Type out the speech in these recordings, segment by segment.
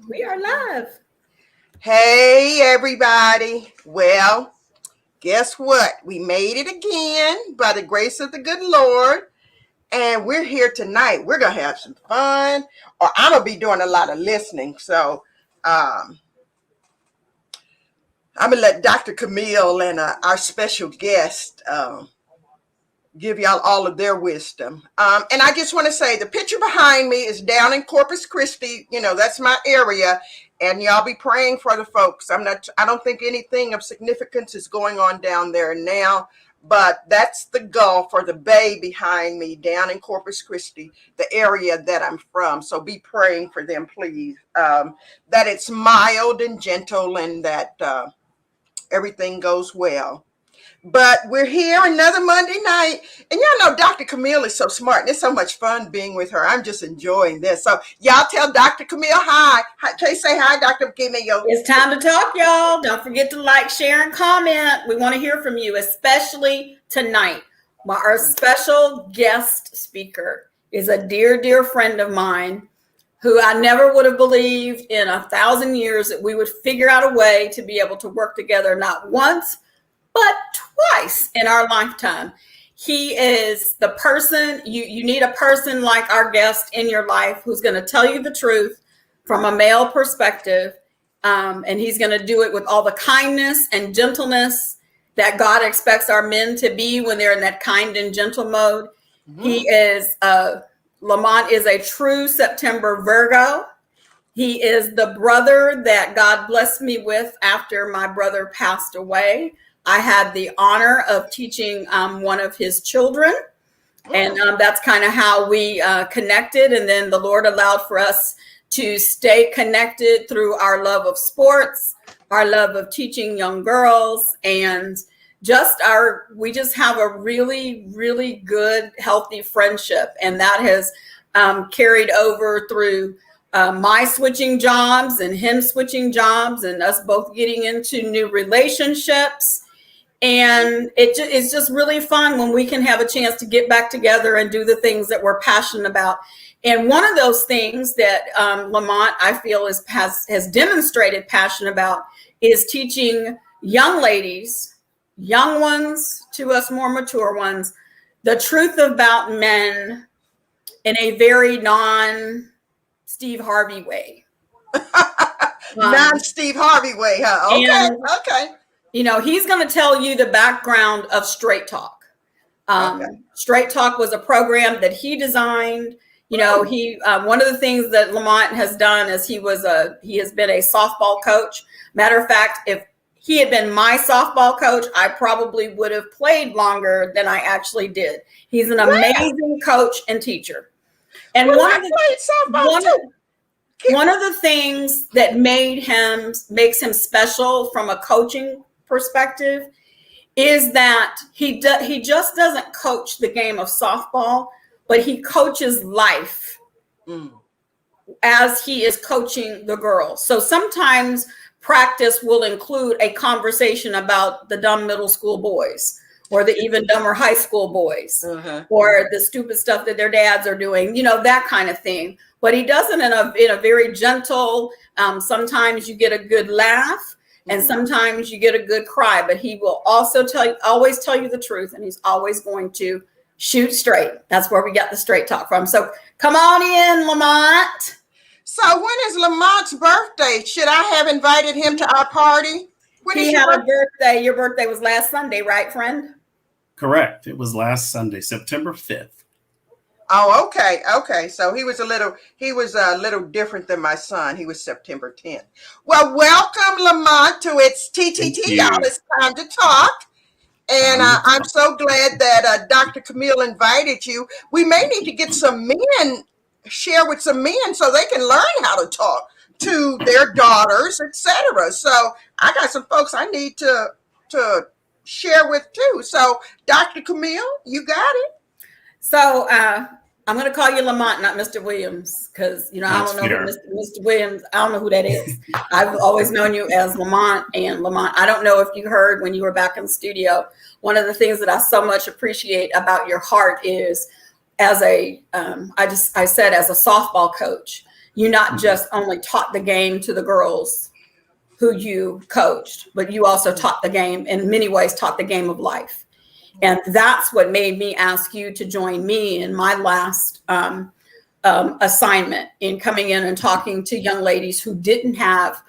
We are live. Hey, everybody. Well, guess what? We made it again by the grace of the good Lord. And we're here tonight. We're going to have some fun, or I'm going to be doing a lot of listening. So I'm going to let Dr. Camille and our special guest give y'all all of their wisdom. And I just want to say the picture behind me is down in Corpus Christi. You know, that's my area. And y'all be praying for the folks. I don't think anything of significance is going on down there now, but that's the Gulf or the bay behind me down in Corpus Christi, the area that I'm from. So be praying for them, please. That it's mild and gentle and that everything goes well. But we're here another Monday night. And y'all know Dr. Camille is so smart. And it's so much fun being with her. I'm just enjoying this. So y'all tell Dr. Camille hi. Say hi, Dr. Camille. It's time to talk, y'all. Don't forget to like, share, and comment. We want to hear from you, especially tonight. Our special guest speaker is a dear, dear friend of mine who I never would have believed in 1,000 years that we would figure out a way to be able to work together, not once, but twice in our lifetime. He is the person, you need a person like our guest in your life who's going to tell you the truth from a male perspective. And he's going to do it with all the kindness and gentleness that God expects our men to be when they're in that kind and gentle mode. Mm-hmm. He is, Lamont is a true September Virgo. He is the brother that God blessed me with after my brother passed away. I had the honor of teaching one of his children, and that's kind of how we connected. And then the Lord allowed for us to stay connected through our love of sports, our love of teaching young girls, and we just have a really, really good, healthy friendship. And that has carried over through my switching jobs and him switching jobs and us both getting into new relationships. And it's just really fun when we can have a chance to get back together and do the things that we're passionate about. And one of those things that Lamont, I feel, has demonstrated passion about is teaching young ladies, young ones to us more mature ones, the truth about men in a very non-Steve Harvey way. Non-Steve Harvey way, huh? Okay. You know, he's going to tell you the background of Straight Talk. Straight Talk was a program that he designed. You know, one of the things that Lamont has done is he has been a softball coach. Matter of fact, if he had been my softball coach, I probably would have played longer than I actually did. He's an amazing coach and teacher. And one of the things that makes him special from a coaching perspective is that he just doesn't coach the game of softball, but he coaches life as he is coaching the girls. So sometimes practice will include a conversation about the dumb middle school boys or the even dumber high school boys or the stupid stuff that their dads are doing, you know, that kind of thing. But he does it in a very gentle, sometimes you get a good laugh and sometimes you get a good cry, but he will also always tell you the truth, and he's always going to shoot straight. That's where we got the Straight Talk from. So come on in, Lamont. So when is Lamont's birthday? Should I have invited him to our party? He had a birthday. Your birthday was last Sunday, right, friend? Correct. It was last Sunday, September 5th. Oh, okay. So he was a little different than my son. He was September 10th. Well, welcome, Lamont, to It's TTT, y'all. It's time to talk. And I'm so glad that Dr. Camille invited you. We may need to get some men, share with some men so they can learn how to talk to their daughters, etc. So I got some folks I need to share with too. So Dr. Camille, you got it. So I'm going to call you Lamont, not Mr. Williams, because, you know, I don't know Mr. Williams. I don't know who that is. I've always known you as Lamont and Lamont. I don't know if you heard when you were back in the studio, one of the things that I so much appreciate about your heart is I said as a softball coach, You not just only taught the game to the girls who you coached, but you also taught the game, in many ways, taught the game of life. And that's what made me ask you to join me in my last assignment, in coming in and talking to young ladies who didn't have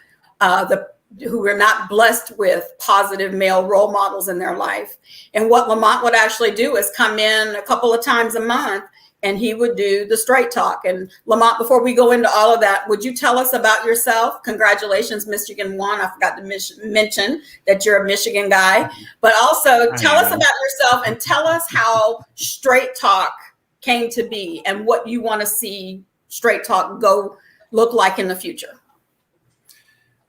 who were not blessed with positive male role models in their life. And what Lamont would actually do is come in a couple of times a month, and he would do the straight talk. And Lamont, before we go into all of that, would you tell us about yourself? Congratulations, Michigan won. I forgot to mention that you're a Michigan guy, but also tell us about yourself and tell us how straight talk came to be and what you want to see straight talk look like in the future.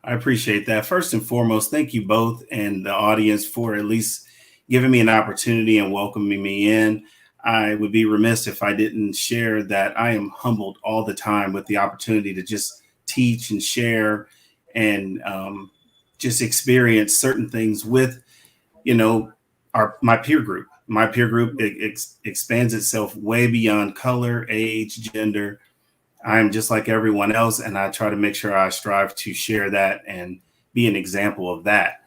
I appreciate that. First and foremost, thank you both and the audience for at least giving me an opportunity and welcoming me in. I would be remiss if I didn't share that I am humbled all the time with the opportunity to just teach and share and just experience certain things with, my peer group. My peer group expands itself way beyond color, age, gender. I'm just like everyone else, and I try to make sure I strive to share that and be an example of that.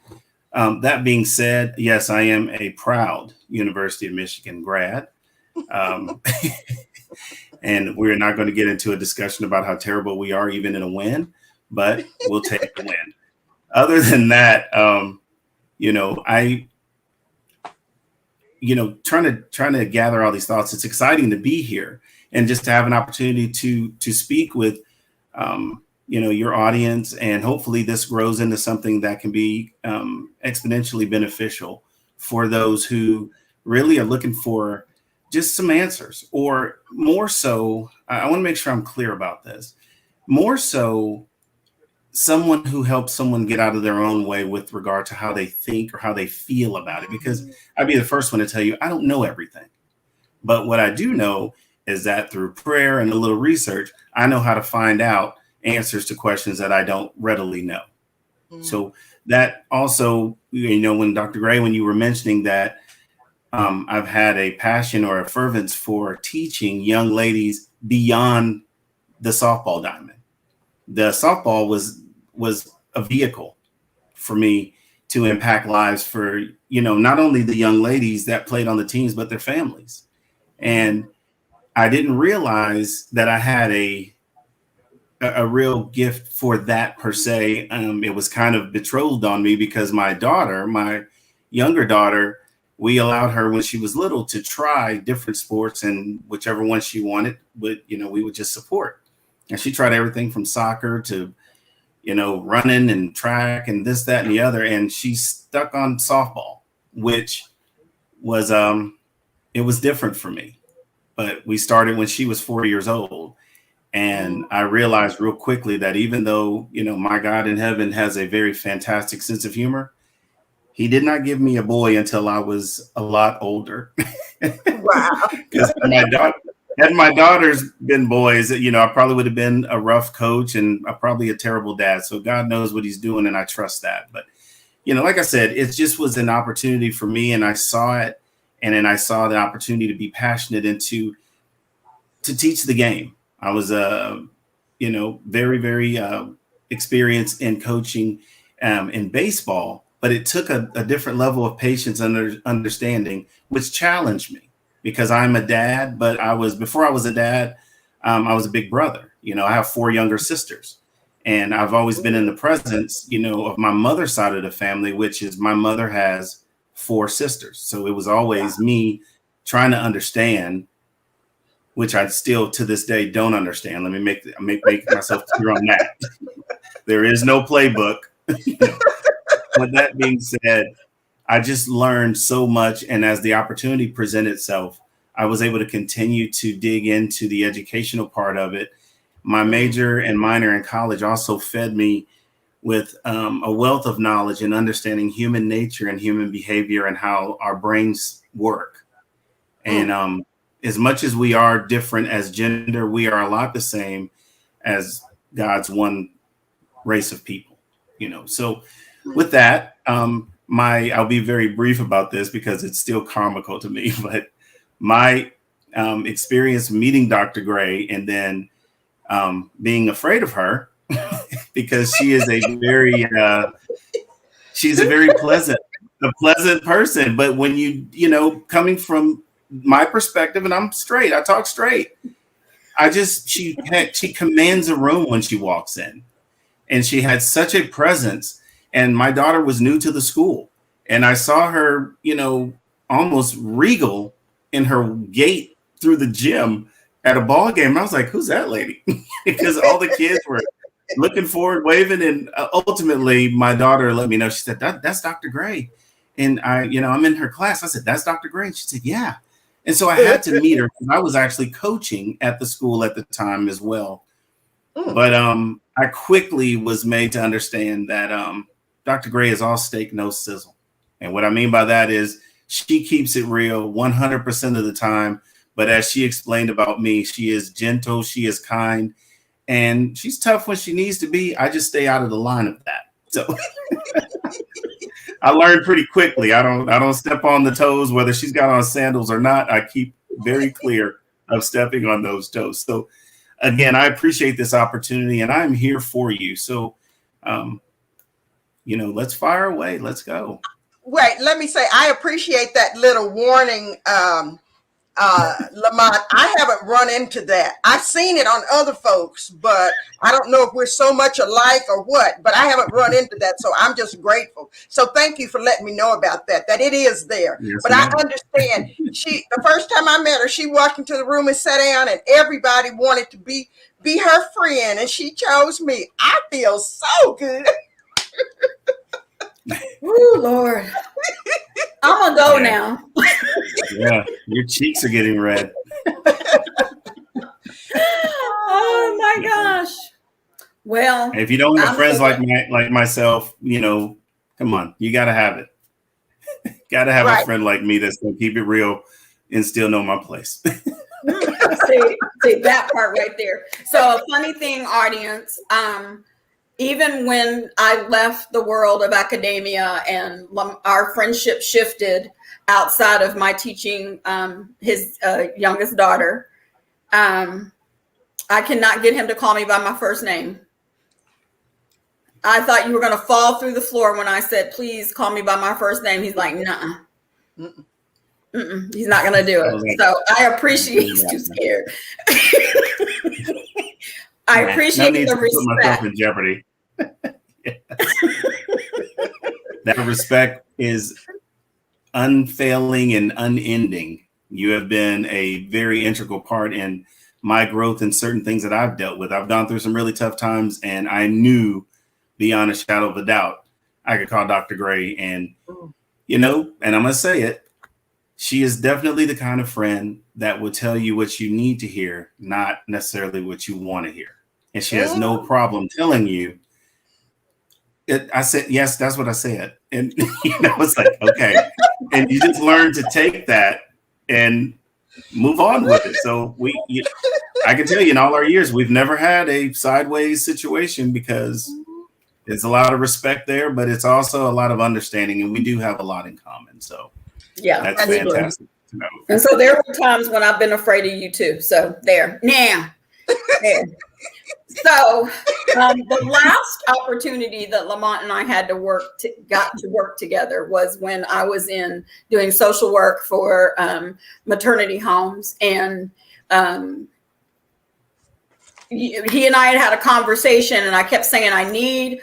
That being said, yes, I am a proud University of Michigan grad. And we're not going to get into a discussion about how terrible we are even in a win, but we'll take the win. Other than that, trying to gather all these thoughts. It's exciting to be here and just to have an opportunity to speak with, your audience, and hopefully this grows into something that can be exponentially beneficial for those who really are looking for just some answers, or more so, I want to make sure I'm clear about this, more so someone who helps someone get out of their own way with regard to how they think or how they feel about it. Because I'd be the first one to tell you, I don't know everything. But what I do know is that through prayer and a little research, I know how to find out answers to questions that I don't readily know. So that also, when Dr. Gray, when you were mentioning that, I've had a passion or a fervence for teaching young ladies beyond the softball diamond. The softball was a vehicle for me to impact lives for, not only the young ladies that played on the teams, but their families. And I didn't realize that I had a real gift for that per se. It was kind of betrothed on me because my younger daughter, we allowed her when she was little to try different sports, and whichever one she wanted, we would just support. And she tried everything from soccer to, running and track and this, that, and the other. And she stuck on softball, which was, it was different for me. But we started when she was 4 years old. And I realized real quickly that even though, my God in heaven has a very fantastic sense of humor, he did not give me a boy until I was a lot older. Wow. Because had my daughters been boys, I probably would have been a rough coach and probably a terrible dad. So God knows what he's doing, and I trust that. But, like I said, it just was an opportunity for me, and I saw it. And then I saw the opportunity to be passionate and to teach the game. I was, very, very experienced in coaching in baseball. But it took a different level of patience and understanding, which challenged me because I'm a dad. But before I was a dad, I was a big brother. I have 4 younger sisters, and I've always been in the presence, of my mother's side of the family, which is my mother has 4 sisters. So it was always me trying to understand, which I still to this day don't understand. Let me make myself clear on that. There is no playbook. With that being said, I just learned so much. And as the opportunity presented itself, I was able to continue to dig into the educational part of it. My major and minor in college also fed me with a wealth of knowledge and understanding human nature and human behavior and how our brains work. And as much as we are different as gender, we are a lot the same as God's one race of people, So with that, I'll be very brief about this because it's still comical to me, but my experience meeting Dr. Gray and then being afraid of her because she is a very she's a very pleasant person. But when coming from my perspective, and I'm straight, I talk straight. She commands a room when she walks in, and she had such a presence. And my daughter was new to the school, and I saw her, almost regal in her gait through the gym at a ball game. And I was like, who's that lady? Because all the kids were looking forward, waving. And ultimately my daughter let me know, she said, that's Dr. Gray. And I'm in her class. I said, that's Dr. Gray. And she said, yeah. And so I had to meet her because I was actually coaching at the school at the time as well. But I quickly was made to understand that Dr. Gray is all steak, no sizzle. And what I mean by that is she keeps it real 100% of the time. But as she explained about me, she is gentle, she is kind, and she's tough when she needs to be. I just stay out of the line of that. So I learned pretty quickly. I don't step on the toes, whether she's got on sandals or not. I keep very clear of stepping on those toes. So again, I appreciate this opportunity, and I'm here for you. So, let's fire away. Let's go. Wait, let me say, I appreciate that little warning, Lamont. I haven't run into that. I've seen it on other folks, but I don't know if we're so much alike or what, but I haven't run into that. So I'm just grateful. So thank you for letting me know about that it is there. Yes, but ma'am. I understand the first time I met her, she walked into the room and sat down, and everybody wanted to be her friend, and she chose me. I feel so good. Oh, Lord. I'm going to go now. Yeah, your cheeks are getting red. Oh, my gosh. Well, If you don't have friends like myself, come on, you got to have it. Got to have a friend like me that's going to keep it real and still know my place. see that part right there. So a funny thing, audience, even when I left the world of academia and our friendship shifted outside of my teaching his youngest daughter, I cannot get him to call me by my first name. I thought you were going to fall through the floor when I said, please call me by my first name. He's like, nah. He's not going to do it. So I appreciate he's too scared. I appreciate the respect. Put myself in jeopardy. That respect is unfailing and unending. You have been a very integral part in my growth and certain things that I've dealt with. I've gone through some really tough times, and I knew beyond a shadow of a doubt I could call Dr. Gray, and and I'm going to say it. She is definitely the kind of friend that will tell you what you need to hear, not necessarily what you want to hear. And she has no problem telling you. I said, yes, that's what I said. And, it's like, okay. And you just learn to take that and move on with it. So I can tell you in all our years, we've never had a sideways situation because there's a lot of respect there, but it's also a lot of understanding. And we do have a lot in common. So yeah, that's fantastic to know. And so there were times when I've been afraid of you too. So there. Now. There. So the last opportunity that Lamont and I had got to work together was when I was doing social work for maternity homes, and he and I had a conversation, and I kept saying I need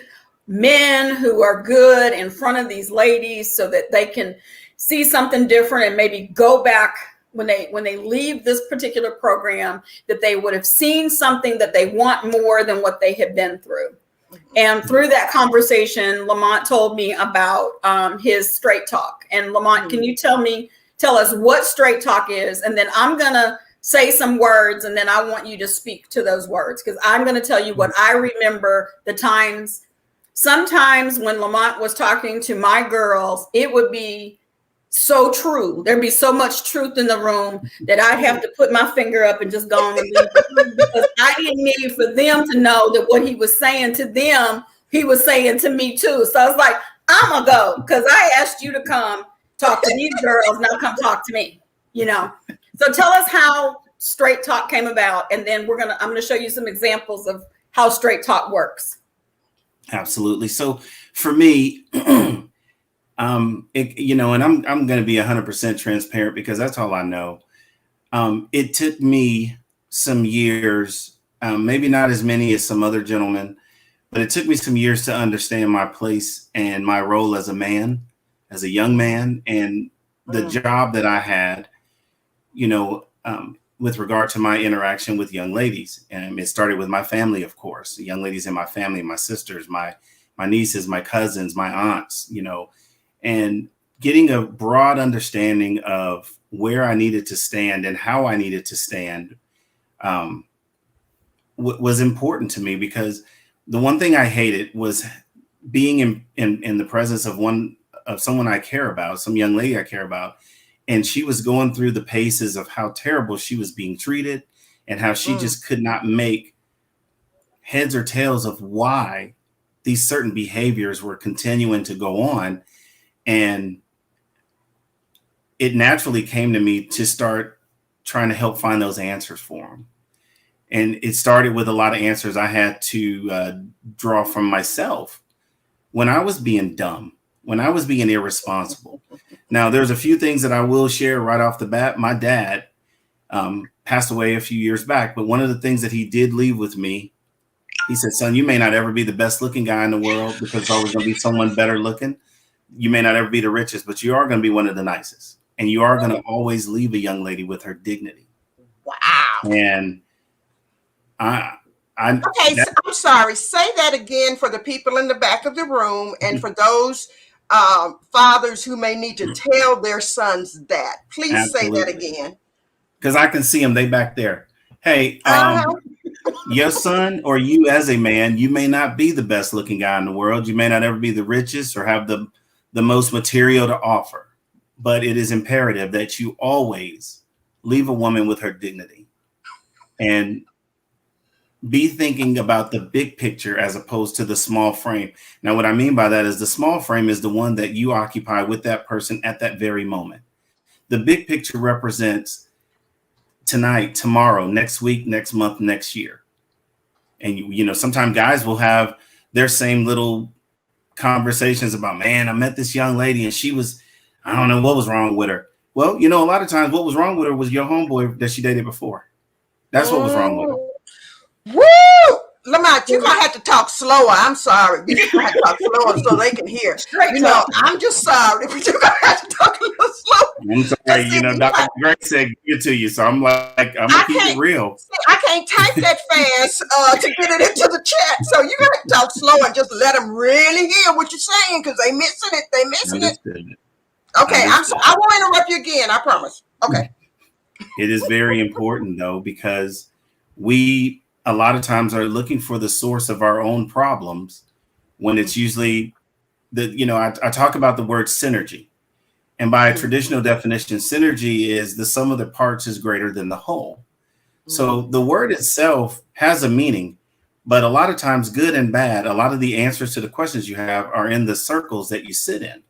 men who are good in front of these ladies so that they can see something different and maybe go back. When they leave this particular program, that they would have seen something that they want more than what they had been through. And through that conversation, Lamont told me about his straight talk. And Lamont, can you tell us what straight talk is? And then I'm going to say some words, and then I want you to speak to those words, because I'm going to tell you what I remember the times. Sometimes when Lamont was talking to my girls, it would be so true. There'd be so much truth in the room that I'd have to put my finger up and just go on and leave the room, because I didn't need for them to know that what he was saying to them, he was saying to me too. So I was like, I'm gonna go, because I asked you to come talk to these girls, now come talk to me, So tell us how straight talk came about, and then I'm gonna show you some examples of how straight talk works. Absolutely. So for me, and I'm going to be 100% transparent because that's all I know. It took me some years, maybe not as many as some other gentlemen, but it took me some years to understand my place and my role as a man, as a young man, and the job that I had, with regard to my interaction with young ladies. And it started with my family, of course, the young ladies in my family, my sisters, my nieces, my cousins, my aunts, and getting a broad understanding of where I needed to stand and how I needed to stand was important to me, because the one thing I hated was being in the presence of someone I care about, some young lady I care about, and she was going through the paces of how terrible she was being treated and how she just could not make heads or tails of why these certain behaviors were continuing to go on. And it naturally came to me to start trying to help find those answers for them. And it started with a lot of answers I had to draw from myself when I was being dumb, when I was being irresponsible. Now, there's a few things that I will share right off the bat. My dad passed away a few years back, but one of the things that he did leave with me, he said, son, you may not ever be the best looking guy in the world because there's always going to be someone better looking. You may not ever be the richest, but you are going to be one of the nicest. And you are going to always leave a young lady with her dignity. Wow. And I'm sorry. Say that again for the people in the back of the room and for those fathers who may need to tell their sons that. Please Absolutely. Say that again. Because I can see them. They back there. Hey, your son or you as a man, you may not be the best looking guy in the world. You may not ever be the richest or have the most material to offer. But it is imperative that you always leave a woman with her dignity and be thinking about the big picture as opposed to the small frame. Now, what I mean by that is the small frame is the one that you occupy with that person at that very moment. The big picture represents tonight, tomorrow, next week, next month, next year. And, sometimes guys will have their same little conversations about, man, I met this young lady and she was, I don't know what was wrong with her. Well, a lot of times what was wrong with her was your homeboy that she dated before. That's what was wrong with her. Woo! Lamont, you're going to have to talk slower. I'm sorry. You're going to have to talk slower so they can hear. I'm just sorry, but you're going to have to talk a little slower. I'm sorry. Dr. Gray said give it to you. So I'm like, I'm going to keep it real. I can't type that fast to get it into the chat. So you're going to have to talk slow and just let them really hear what you're saying because they missing it. They missing it. Okay, I won't interrupt you again. I promise. Okay. It is very important, though, because we a lot of times are looking for the source of our own problems when it's usually I talk about the word synergy. And by a traditional definition, synergy is the sum of the parts is greater than the whole. So the word itself has a meaning, but a lot of times good and bad, a lot of the answers to the questions you have are in the circles that you sit in.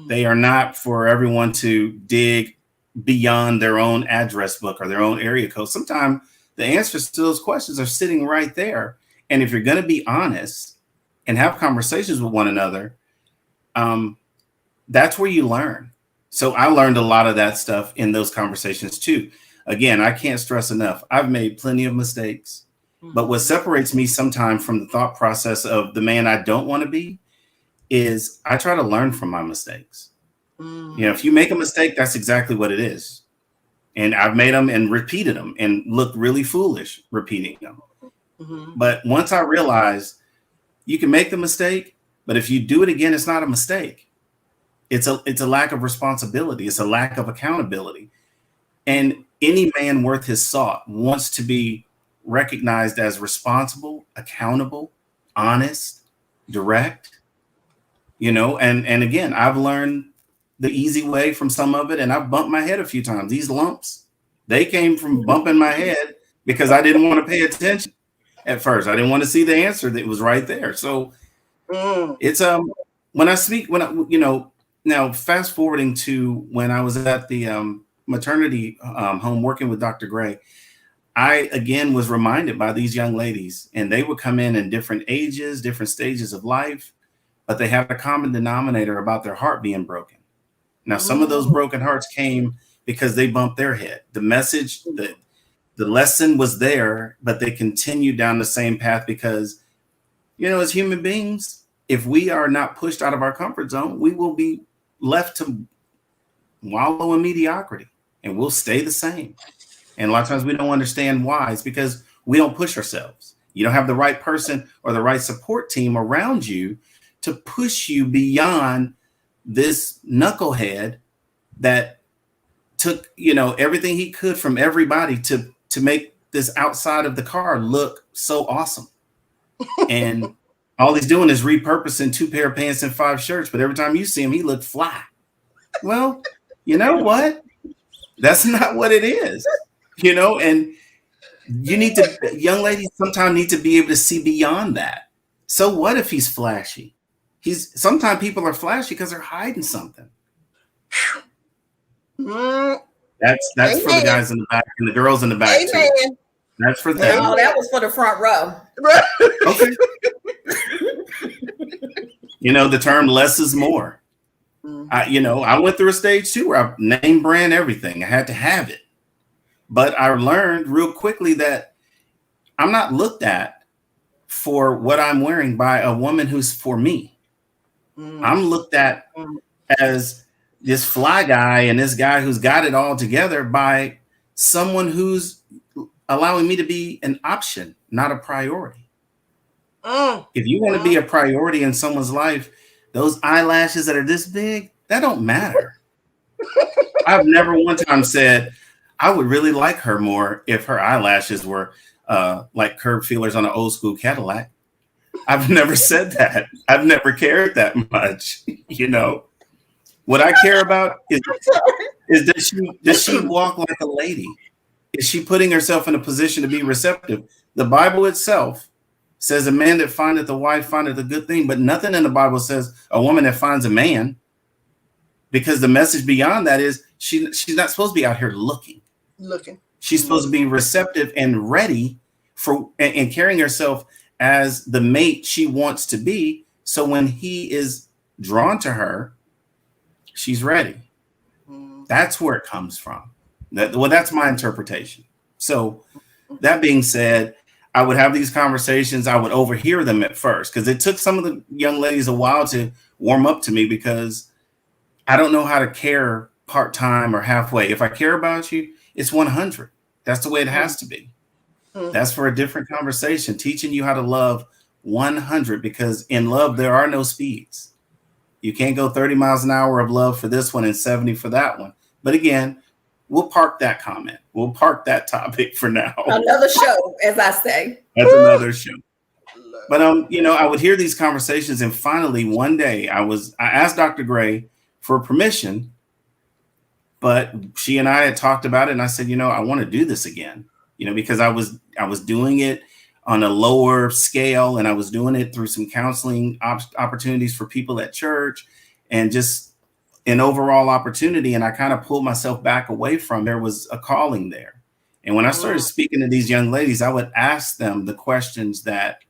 They are not for everyone to dig beyond their own address book or their own area code. Sometimes the answers to those questions are sitting right there. And if you're going to be honest and have conversations with one another, that's where you learn. So I learned a lot of that stuff in those conversations too. Again, I can't stress enough. I've made plenty of mistakes, but what separates me sometimes from the thought process of the man I don't want to be is I try to learn from my mistakes. If you make a mistake, that's exactly what it is. And I've made them and repeated them and looked really foolish repeating them. But once I realized you can make the mistake, but if you do it again, it's not a mistake. It's a lack of responsibility. It's a lack of accountability. And any man worth his salt wants to be recognized as responsible, accountable, honest, direct, and again, I've learned the easy way from some of it. And I've bumped my head a few times. These lumps, they came from bumping my head because I didn't want to pay attention at first. I didn't want to see the answer that was right there. So it's, now fast forwarding to when I was at the maternity home working with Dr. Gray, I again was reminded by these young ladies, and they would come in different ages, different stages of life, but they had a common denominator about their heart being broken. Now, some of those broken hearts came because they bumped their head. The message, the lesson was there, but they continued down the same path because, as human beings, if we are not pushed out of our comfort zone, we will be left to wallow in mediocrity and we'll stay the same. And a lot of times we don't understand why. It's because we don't push ourselves. You don't have the right person or the right support team around you to push you beyond this knucklehead that took, everything he could from everybody to make this outside of the car look so awesome. And all he's doing is repurposing 2 pair of pants and 5 shirts. But every time you see him, he looked fly. Well, you know what? That's not what it is. And young ladies sometimes need to be able to see beyond that. So what if he's flashy? Sometimes people are flashy because they're hiding something. That's Amen. For the guys in the back and the girls in the back. Amen. Too. That's for them. Oh, that was for the front row. Okay. The term less is more. I went through a stage too where I name brand everything. I had to have it. But I learned real quickly that I'm not looked at for what I'm wearing by a woman who's for me. I'm looked at as this fly guy and this guy who's got it all together by someone who's allowing me to be an option, not a priority. If you want to be a priority in someone's life, those eyelashes that are this big, that don't matter. I've never one time said, I would really like her more if her eyelashes were like curb feelers on an old school Cadillac. I've never said that. I've never cared that much. What I care about is does she walk like a lady? Is she putting herself in a position to be receptive? The Bible itself says a man that findeth a wife findeth a good thing, but nothing in the Bible says a woman that finds a man, because the message beyond that is she's not supposed to be out here looking. She's supposed to be receptive and ready for and carrying herself as the mate she wants to be. So when he is drawn to her, she's ready. That's where it comes from. That's my interpretation. So that being said, I would have these conversations. I would overhear them at first because it took some of the young ladies a while to warm up to me because I don't know how to care part-time or halfway. If I care about you, it's 100. That's the way it has to be. That's for a different conversation, teaching you how to love 100, because in love, there are no speeds. You can't go 30 miles an hour of love for this one and 70 for that one. But again, we'll park that comment. We'll park that topic for now. Another show, as I say. That's another show. But I would hear these conversations, and finally one day I asked Dr. Gray for permission, but she and I had talked about it, and I said, I want to do this again, because I was doing it on a lower scale, and I was doing it through some counseling opportunities for people at church and just an overall opportunity. And I kind of pulled myself back away from there was a calling there. And when I started speaking to these young ladies, I would ask them the questions that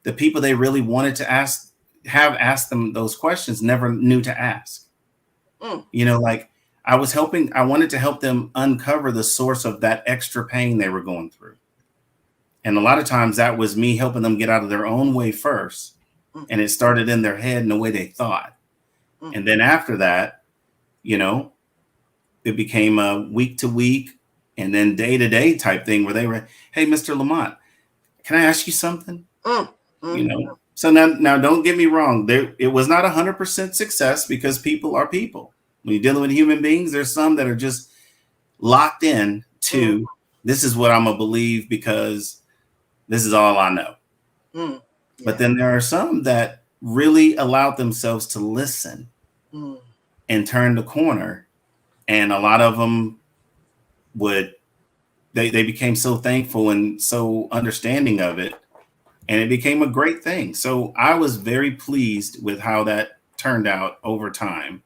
the people they really wanted to have asked them those questions never knew to ask. Like I wanted to help them uncover the source of that extra pain they were going through. And a lot of times that was me helping them get out of their own way first. And it started in their head and the way they thought. And then after that, it became a week to week and then day to day type thing where they were, hey, Mr. Lamont, can I ask you something? So now don't get me wrong. It was not 100% success because people are people. When you're dealing with human beings, there's some that are just locked in to this is what I'm going to believe because this is all I know. Yeah. But then there are some that really allowed themselves to listen and turn the corner. And a lot of them they became so thankful and so understanding of it. And it became a great thing. So I was very pleased with how that turned out over time.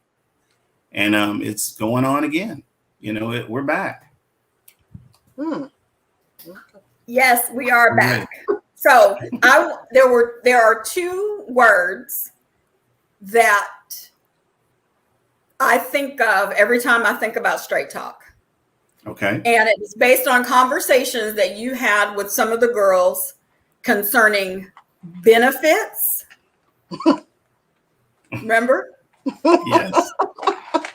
And it's going on again. we're back. Yes, we are back. So there are two words that I think of every time I think about Straight Talk. Okay. And it's based on conversations that you had with some of the girls concerning benefits. Remember? Yes.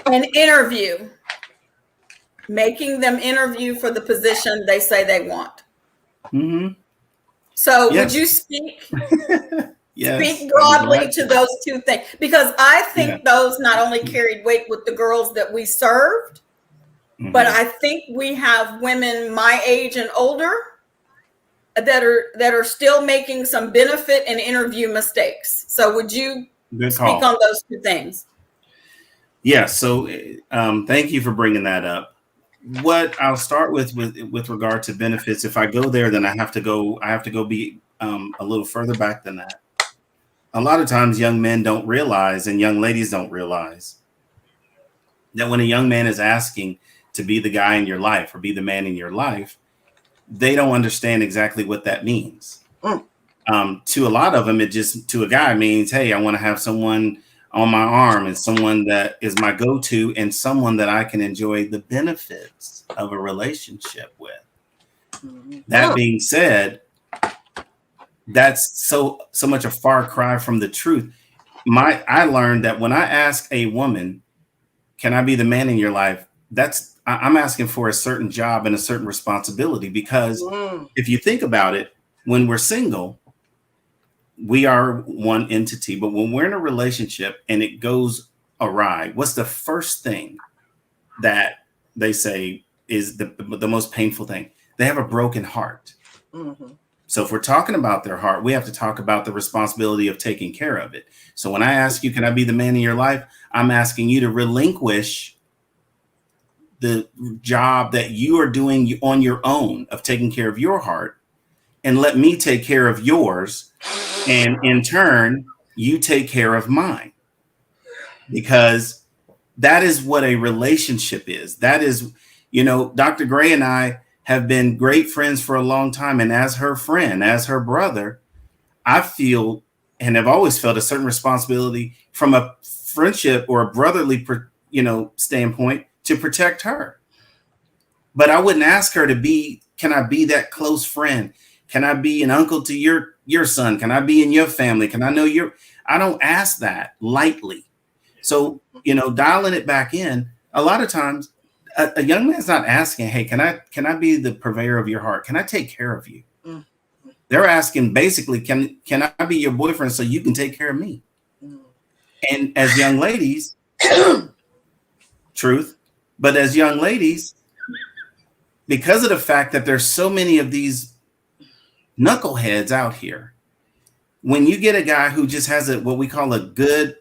An interview. Making them interview for the position they say they want. Mm-hmm. So Yes. would you speak Yes, speak broadly to those two things? Because I think those not only carried weight with the girls that we served, but I think we have women my age and older that are still making some benefit and interview mistakes. So would you speak on those two things? Yeah. So thank you for bringing that up. What I'll start with regard to benefits, if I go there, then I have to go be a little further back than that. A lot of times young men don't realize, and young ladies don't realize, that when a young man is asking to be the guy in your life or be the man in your life, they don't understand exactly what that means. To a lot of them, to a guy means, hey, I want to have someone on my arm and someone that is my go-to and someone that I can enjoy the benefits of a relationship with. That being said, that's so much a far cry from the truth. I learned that when I ask a woman, can I be the man in your life? I'm asking for a certain job and a certain responsibility, because if you think about it, when we're single, we are one entity, but when we're in a relationship and it goes awry, what's the first thing that they say is the most painful thing? They have a broken heart. So if we're talking about their heart, we have to talk about the responsibility of taking care of it. So when I ask you, can I be the man in your life? I'm asking you to relinquish the job that you are doing on your own of taking care of your heart, and let me take care of yours. And in turn, you take care of mine, because that is what a relationship is. That is, Dr. Gray and I have been great friends for a long time. And as her friend, as her brother, I feel and have always felt a certain responsibility from a friendship or a brotherly, standpoint to protect her. But I wouldn't ask her can I be that close friend? Can I be an uncle to your son? Can I be in your family? Can I know I don't ask that lightly. So, dialing it back in, a lot of times a young man's not asking, hey, can I be the purveyor of your heart? Can I take care of you? They're asking basically, can I be your boyfriend so you can take care of me? And as young ladies, truth, but as young ladies, because of the fact that there's so many of these knuckleheads out here, when you get a guy who just has what we call a good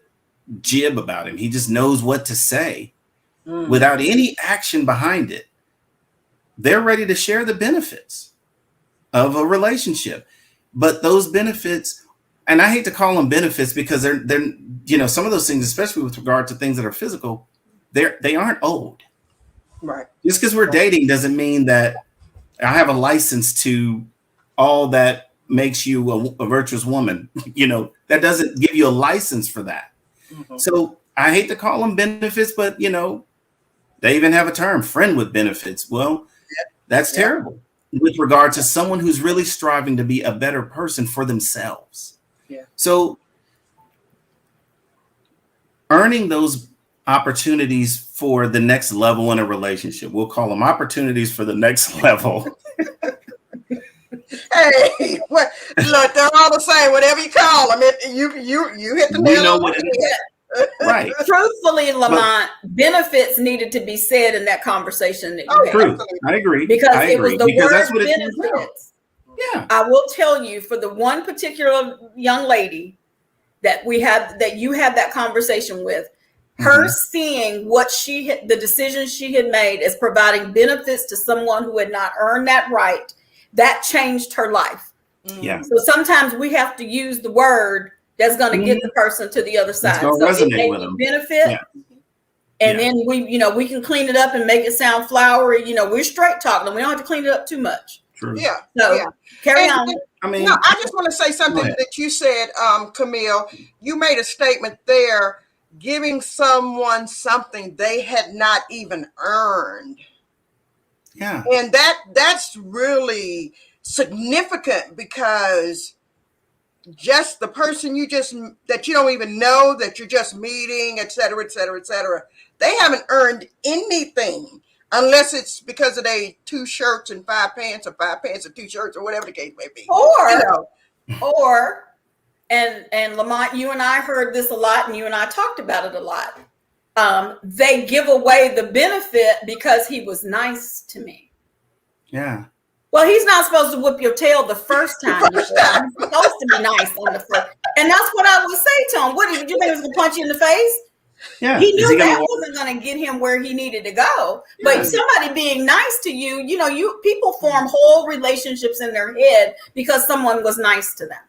jib about him, he just knows what to say without any action behind it, they're ready to share the benefits of a relationship. But those benefits, and I hate to call them benefits because they're some of those things, especially with regard to things that are physical, they aren't owed. Right. Just because we're dating doesn't mean that I have a license to all that makes you a virtuous woman. That doesn't give you a license for that. So I hate to call them benefits, but they even have a term, friend with benefits. Well, that's terrible with regard to someone who's really striving to be a better person for themselves. Yeah. So earning those opportunities for the next level in a relationship, we'll call them opportunities for the next level. Hey, look, they're all the same. Whatever you call them, you hit the nail on the head. Right. Truthfully, Lamont, benefits needed to be said in that conversation that you had. True. I agree. Because it was the word that's what benefits. Yeah. I will tell you, for the one particular young lady that you had that conversation with, her seeing the decision she had made as providing benefits to someone who had not earned that right, that changed her life. Yeah. So sometimes we have to use the word that's going to get the person to the other side. So it may be benefit, And then we can clean it up and make it sound flowery. We're straight talking them. We don't have to clean it up too much. True. Yeah. So yeah. carry on. I mean, I just want to say something that you said, Camille. You made a statement there, giving someone something they had not even earned. Yeah. And that's really significant, because just the person that you don't even know, that you're just meeting, et cetera, et cetera, et cetera, they haven't earned anything, unless it's because of they 2 shirts and 5 pants, or 5 pants and 2 shirts, or whatever the case may be. And Lamont, you and I heard this a lot, and you and I talked about it a lot. They give away the benefit because he was nice to me. Yeah. Well, he's not supposed to whip your tail the first time. He's supposed to be nice on the first. And that's what I would say to him. What did you think he was going to punch you in the face? Yeah. He knew that wasn't going to get him where he needed to go. Yeah. But somebody being nice to you, people form whole relationships in their head because someone was nice to them.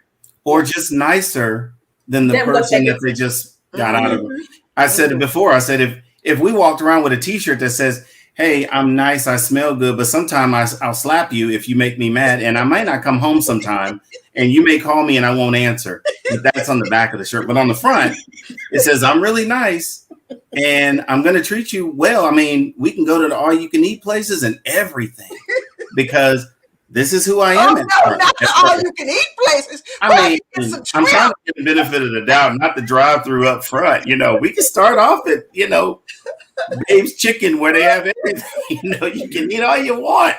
Or just nicer than the person that they just got out of. I said it before. I said, if we walked around with a T-shirt that says, "Hey, I'm nice, I smell good, but sometimes I'll slap you if you make me mad, and I might not come home sometime, and you may call me and I won't answer." That's on the back of the shirt. But on the front, it says, "I'm really nice, and I'm going to treat you well. I mean, we can go to the all-you-can-eat places and everything, because this is who I am." Oh, no, not the all-you-can-eat places. I mean, I'm trying to get the benefit of the doubt, not the drive-through up front. We can start off at, Dave's Chicken, where they have everything. You can eat all you want.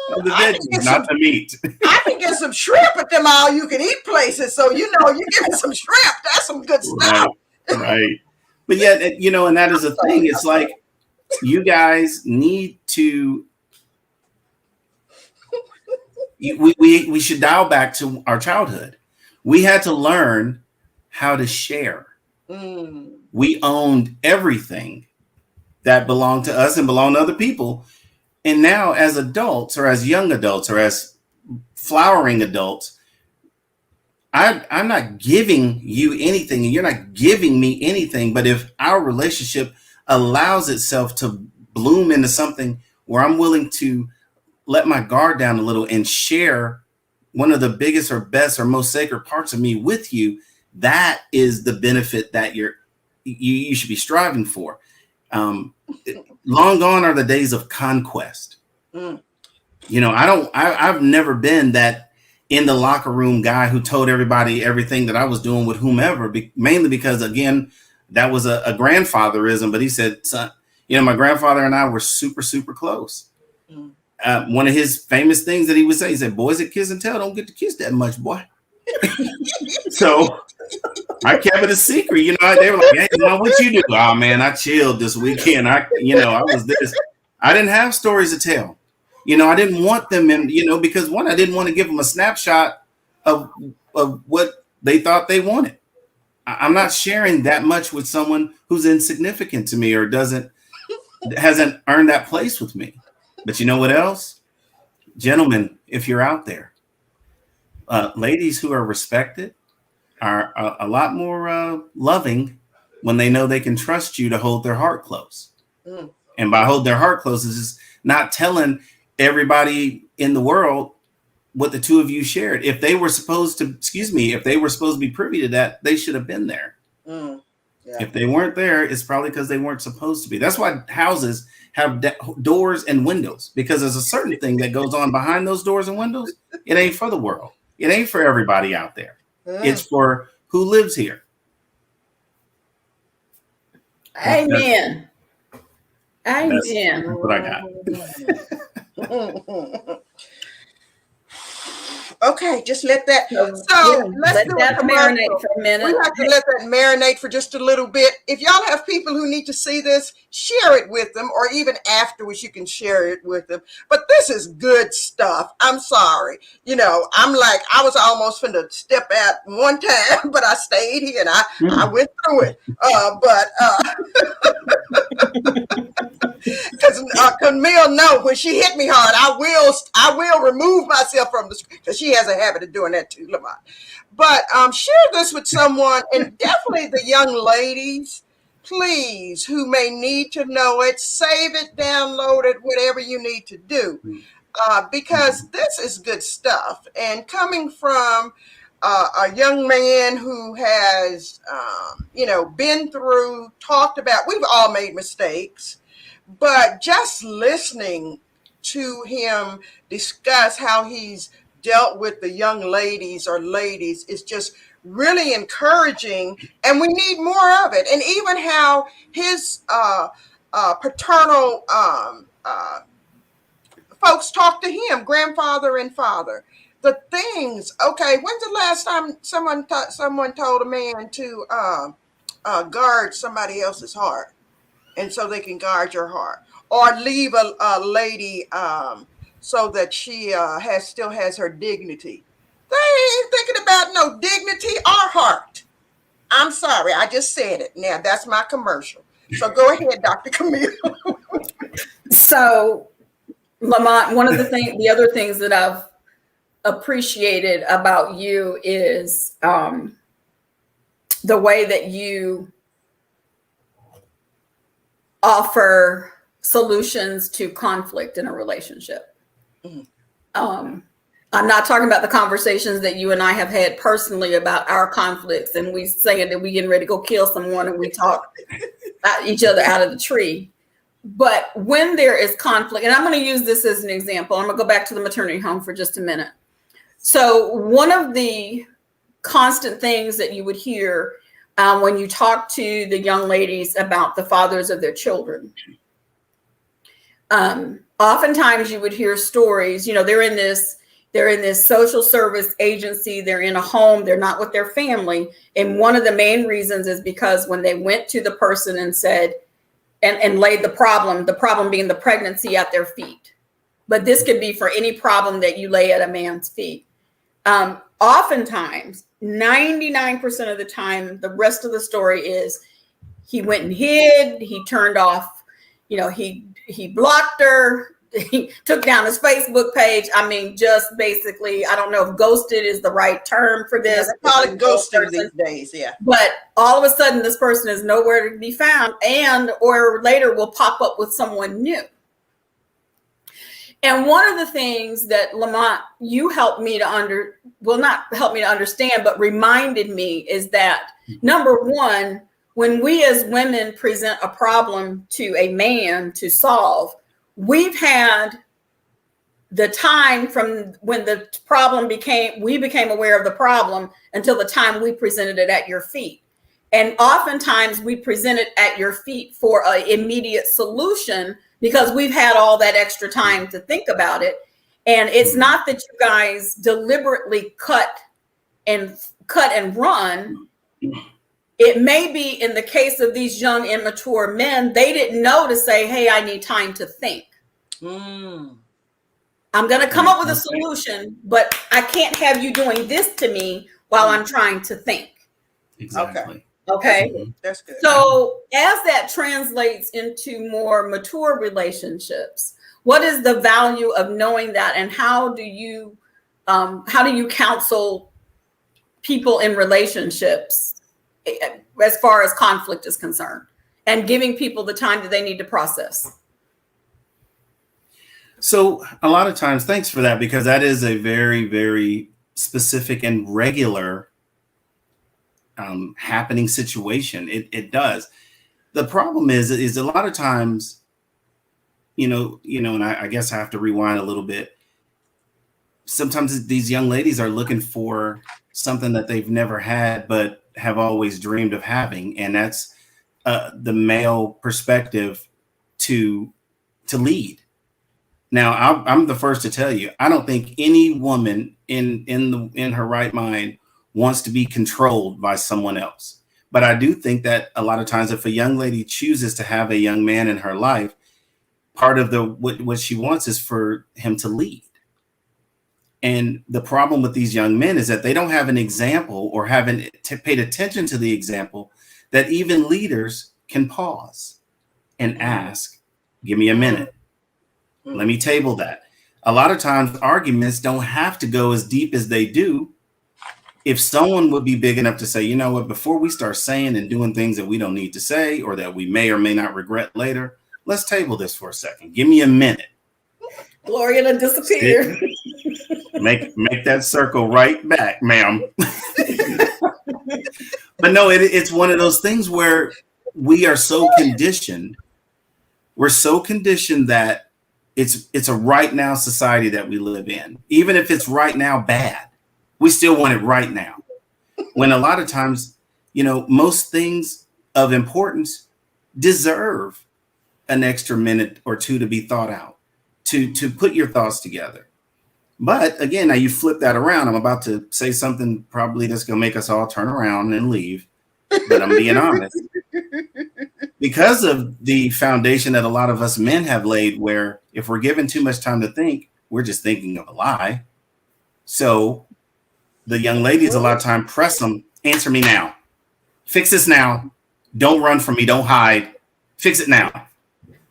The veggies, not the meat. I can get some shrimp at them all-you-can-eat places. So, you give me some shrimp. That's some good stuff. Right. But yet, and that is a thing. It's like, you guys need to, we should dial back to our childhood. We had to learn how to share. We owned everything that belonged to us and belonged to other people. And now, as adults, or as young adults, or as flowering adults, I'm not giving you anything, and you're not giving me anything. But if our relationship allows itself to bloom into something where I'm willing to let my guard down a little and share one of the biggest or best or most sacred parts of me with you, that is the benefit that you should be striving for. Long gone are the days of conquest. I've never been that in the locker room guy who told everybody everything that I was doing with whomever, mainly because, again, that was a grandfatherism. But he said, "Son, my grandfather and I were super, super close." One of his famous things that he would say, he said, "Boys that kiss and tell don't get to kiss that much, boy." So I kept it a secret. They were like, "Hey, what you do?" "Oh man, I chilled this weekend. I was this." I didn't have stories to tell. I didn't want them in, because one, I didn't want to give them a snapshot of what they thought they wanted. I'm not sharing that much with someone who's insignificant to me or hasn't earned that place with me. But you know what else? Gentlemen, if you're out there, ladies who are respected are a lot more loving when they know they can trust you to hold their heart close. And by hold their heart close is just not telling everybody in the world what the two of you shared. If they were supposed to be privy to that, they should have been there. Yeah. If they weren't there, it's probably because they weren't supposed to be. That's why houses have doors and windows, because there's a certain thing that goes on behind those doors and windows. It ain't for the world. It ain't for everybody out there. It's for who lives here. Amen. That's what I got. Okay, just let that. Let's let that marinate for a minute. We have to let that marinate for just a little bit. If y'all have people who need to see this, share it with them, or even afterwards you can share it with them. But this is good stuff. I'm sorry. I'm like, I was almost finna step out one time, but I stayed here and I went through it. Because Camille know when she hit me hard, I will remove myself from the screen, because she has a habit of doing that too, Lamont. But share this with someone, and definitely the young ladies. please, who may need to know it, save it, download it, whatever you need to do. Because this is good stuff. And coming from a young man who has, been through, talked about, we've all made mistakes, but just listening to him discuss how he's dealt with the young ladies or ladies is just really encouraging, and we need more of it. And even how his paternal folks talk to him, grandfather and father. The things, okay, when's the last time someone told a man to guard somebody else's heart, and so they can guard your heart, or leave a lady so that she still has her dignity? They ain't thinking about no dignity or heart. I'm sorry, I just said it. Now that's my commercial. So go ahead, Dr. Camille. So, Lamont, the other things that I've appreciated about you is the way that you offer solutions to conflict in a relationship. Mm-hmm. I'm not talking about the conversations that you and I have had personally about our conflicts, and we saying that we getting ready to go kill someone and we talk each other out of the tree. But when there is conflict, and I'm going to use this as an example, I'm going to go back to the maternity home for just a minute. So one of the constant things that you would hear when you talk to the young ladies about the fathers of their children, oftentimes you would hear stories, they're in this social service agency, they're in a home, they're not with their family. And one of the main reasons is because when they went to the person and said, and laid the problem being the pregnancy at their feet. But this could be for any problem that you lay at a man's feet. Oftentimes, 99% of the time, the rest of the story is he went and hid, he turned off, he blocked her, he took down his Facebook page. I mean, just basically, I don't know if ghosted is the right term for this. Yeah, they call it ghosting these days, yeah. But all of a sudden, this person is nowhere to be found, or later will pop up with someone new. And one of the things that, Lamont, you helped me to not help me to understand, but reminded me is that, number one, when we as women present a problem to a man to solve, we've had the time from when the problem we became aware of the problem until the time we presented it at your feet. And oftentimes we present it at your feet for an immediate solution because we've had all that extra time to think about it. And it's not that you guys deliberately cut and run. It may be in the case of these young, immature men, they didn't know to say, hey, I need time to think. I'm going to come up with a solution, but I can't have you doing this to me while I'm trying to think. Exactly. Okay. That's good. So as that translates into more mature relationships, what is the value of knowing that, and how do you counsel people in relationships as far as conflict is concerned, and giving people the time that they need to process? So a lot of times, thanks for that, because that is a very, very specific and regular happening situation. It does. The problem is a lot of times, and I guess I have to rewind a little bit. Sometimes these young ladies are looking for something that they've never had, but have always dreamed of having. And that's the male perspective to lead. Now, I'm the first to tell you, I don't think any woman in her right mind wants to be controlled by someone else. But I do think that a lot of times, if a young lady chooses to have a young man in her life, part of what she wants is for him to lead. And the problem with these young men is that they don't have an example, or haven't paid attention to the example, that even leaders can pause and ask, give me a minute. Let me table that. A lot of times arguments don't have to go as deep as they do if someone would be big enough to say, you know what, before we start saying and doing things that we don't need to say or that we may or may not regret later, let's table this for a second. Give me a minute. Gloria done disappeared. Make that circle right back, ma'am. But no, it's one of those things where we are so conditioned. We're so conditioned that it's a right now society that we live in. Even if it's right now bad, we still want it right now. When a lot of times, most things of importance deserve an extra minute or two to be thought out, to put your thoughts together. But again, now you flip that around. I'm about to say something probably that's going to make us all turn around and leave. But I'm being honest. Because of the foundation that a lot of us men have laid, where if we're given too much time to think, we're just thinking of a lie. So the young ladies a lot of time press them, answer me now. Fix this now. Don't run from me. Don't hide. Fix it now.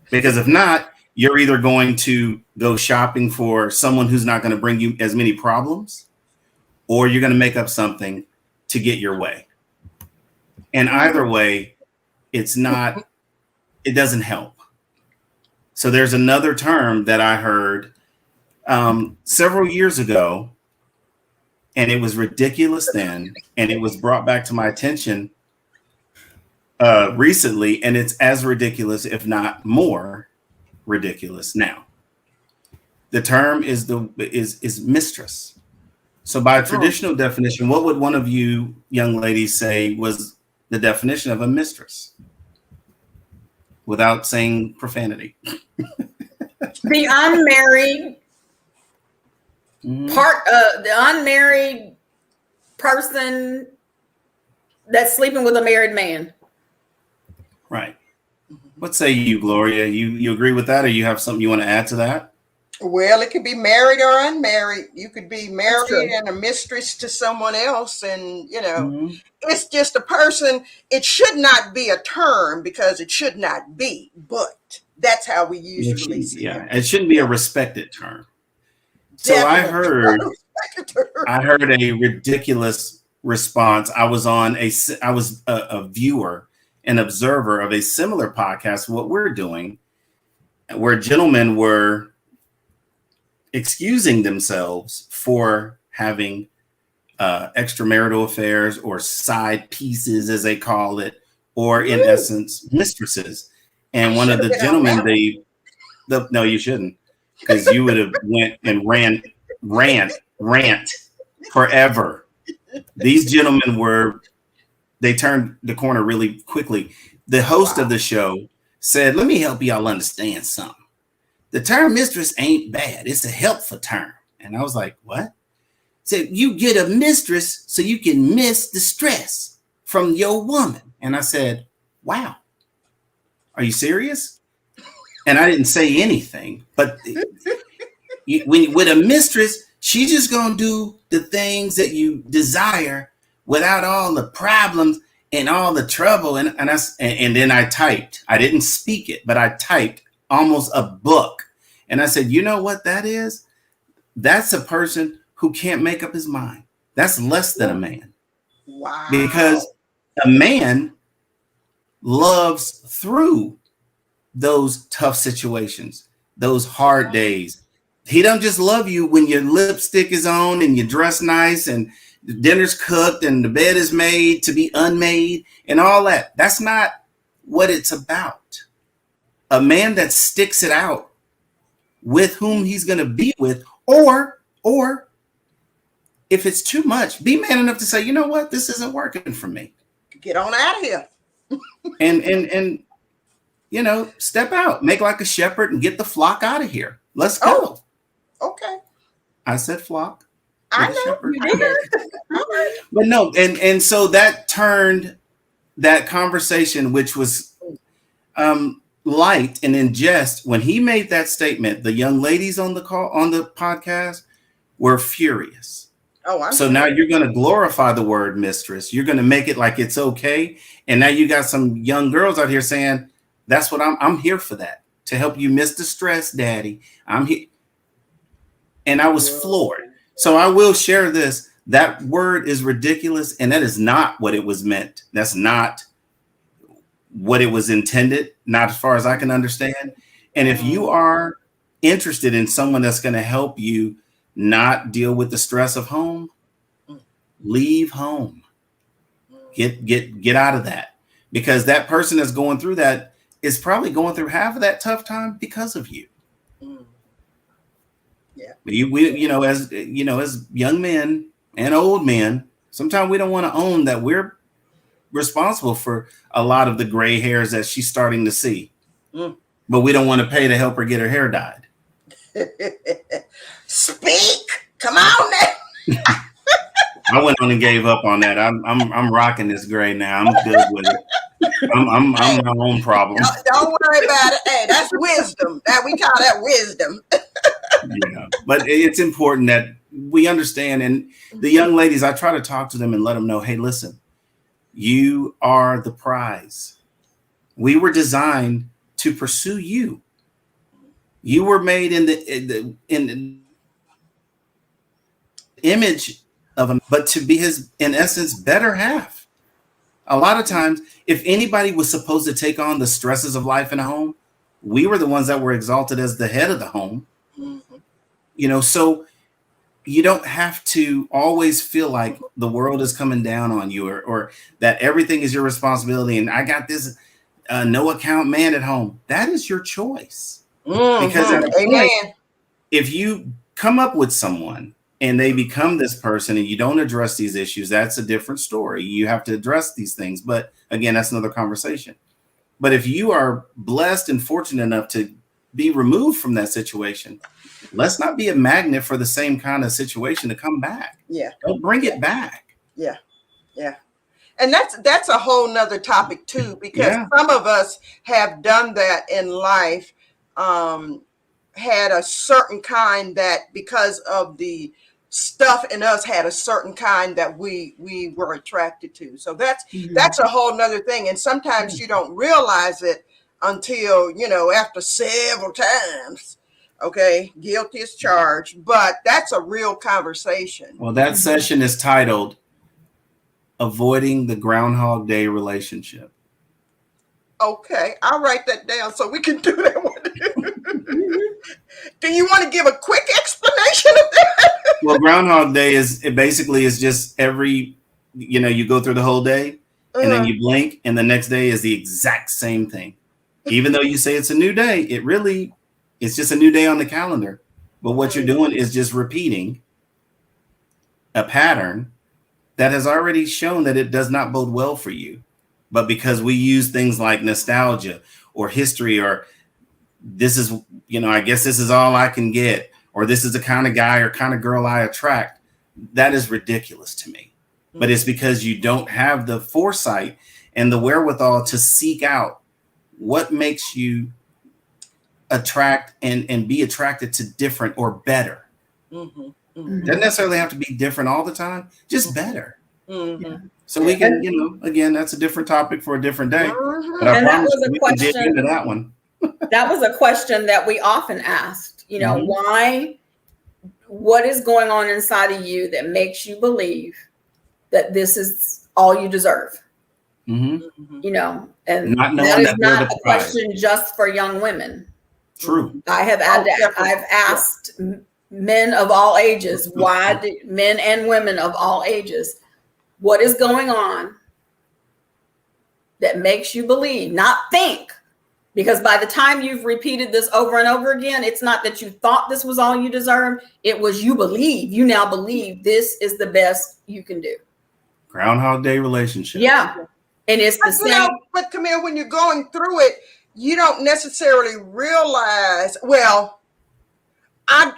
Because if not, you're either going to go shopping for someone who's not going to bring you as many problems, or you're going to make up something to get your way. And either way, it doesn't help. So there's another term that I heard several years ago, and it was ridiculous then, and it was brought back to my attention recently, and it's as ridiculous, if not more ridiculous now. The term is mistress. So by traditional definition, what would one of you young ladies say was the definition of a mistress without saying profanity? The unmarried the unmarried person that's sleeping with a married man. Right. What say you, Gloria? You agree with that, or you have something you want to add to that? Well, it could be married or unmarried. You could be married and a mistress to someone else. And, it's just a person. It should not be a term because it should not be, but that's how we usually see it. It shouldn't be a respected term. So Definitely. I heard a ridiculous response. I was a viewer, an observer of a similar podcast, what we're doing, where gentlemen were excusing themselves for having extramarital affairs or side pieces, as they call it, or in essence, mistresses. And one of the gentlemen, no, you shouldn't, because you would have went and rant forever. These gentlemen they turned the corner really quickly. The host of the show said, let me help y'all understand something. The term mistress ain't bad. It's a helpful term. And I was like, what? Said, you get a mistress so you can miss the stress from your woman. And I said, wow, are you serious? And I didn't say anything, but with a mistress, she's just going to do the things that you desire without all the problems and all the trouble. And then I typed. I didn't speak it, but I typed almost a book. And I said, you know what that is? That's a person who can't make up his mind. That's less than a man. Wow. Because a man loves through those tough situations, those hard days. He don't just love you when your lipstick is on and you dress nice and dinner's cooked and the bed is made to be unmade and all that. That's not what it's about. A man that sticks it out with whom he's going to be with, or if it's too much, be man enough to say, you know what, this isn't working for me. Get on out of here. and step out, make like a shepherd and get the flock out of here. Let's go. Oh, okay. I said flock. I know. You did. But no, and so that turned that conversation, which was light and in jest, when he made that statement, the young ladies on the podcast were furious. Oh, so now you're going to glorify the word mistress. You're going to make it like it's okay. And now you got some young girls out here saying, that's what I'm here for, that, to help you miss the stress, daddy. I'm here. And I was floored. So I will share this. That word is ridiculous, and that is not what it was meant. That's not what it was intended, not as far as I can understand. And if you are interested in someone that's going to help you not deal with the stress of home, leave home. Get out of that, because that person that's going through that is probably going through half of that tough time because of you. Yeah. As young men and old men, sometimes we don't want to own that we're responsible for a lot of the gray hairs that she's starting to see, but we don't want to pay to help her get her hair dyed. Speak. Come on now. I went on and gave up on that. I'm rocking this gray now. I'm good with it. I'm my own problem. Don't worry about it. Hey, that's wisdom. That we call that wisdom. Yeah, but it's important that we understand. And the young ladies, I try to talk to them and let them know, hey, listen, you are the prize. We were designed to pursue you. You were made in the image of him, but to be his, in essence, better half. A lot of times, if anybody was supposed to take on the stresses of life in a home, we were the ones that were exalted as the head of the home. So you don't have to always feel like the world is coming down on you, or that everything is your responsibility. And I got this no account man at home. That is your choice. Because if you come up with someone and they become this person and you don't address these issues, that's a different story. You have to address these things. But again, that's another conversation. But if you are blessed and fortunate enough to be removed from that situation, let's not be a magnet for the same kind of situation to come back. Yeah. Don't bring it back. Yeah. Yeah. And that's a whole nother topic too, because some of us have done that in life, had a certain kind that because of the stuff in us had a certain kind that we were attracted to. So that's a whole nother thing. And sometimes you don't realize it until, after several times. Okay, guilty as charged, but that's a real conversation. Well, that session is titled Avoiding the Groundhog Day Relationship. Okay, I'll write that down so we can do that one. Do you want to give a quick explanation of that? Well, Groundhog Day is just every, you go through the whole day and then you blink and the next day is the exact same thing. Even though you say it's a new day, it's just a new day on the calendar. But what you're doing is just repeating a pattern that has already shown that it does not bode well for you. But because we use things like nostalgia or history, or this is, I guess this is all I can get, or this is the kind of guy or kind of girl I attract, that is ridiculous to me. But it's because you don't have the foresight and the wherewithal to seek out what makes you attract and be attracted to different or better. Doesn't necessarily have to be different all the time, just better. So we can, again, that's a different topic for a different day. But I promise we can dig into that one. That was a question that we often asked, why, what is going on inside of you that makes you believe that this is all you deserve? And that is not a question just for young women. True. I've asked men of all ages, men and women of all ages, what is going on that makes you believe, not think? Because by the time you've repeated this over and over again, it's not that you thought this was all you deserve. It was you now believe this is the best you can do. Groundhog Day relationship. Yeah. And it's the same. But Camille, when you're going through it, you don't necessarily realize, I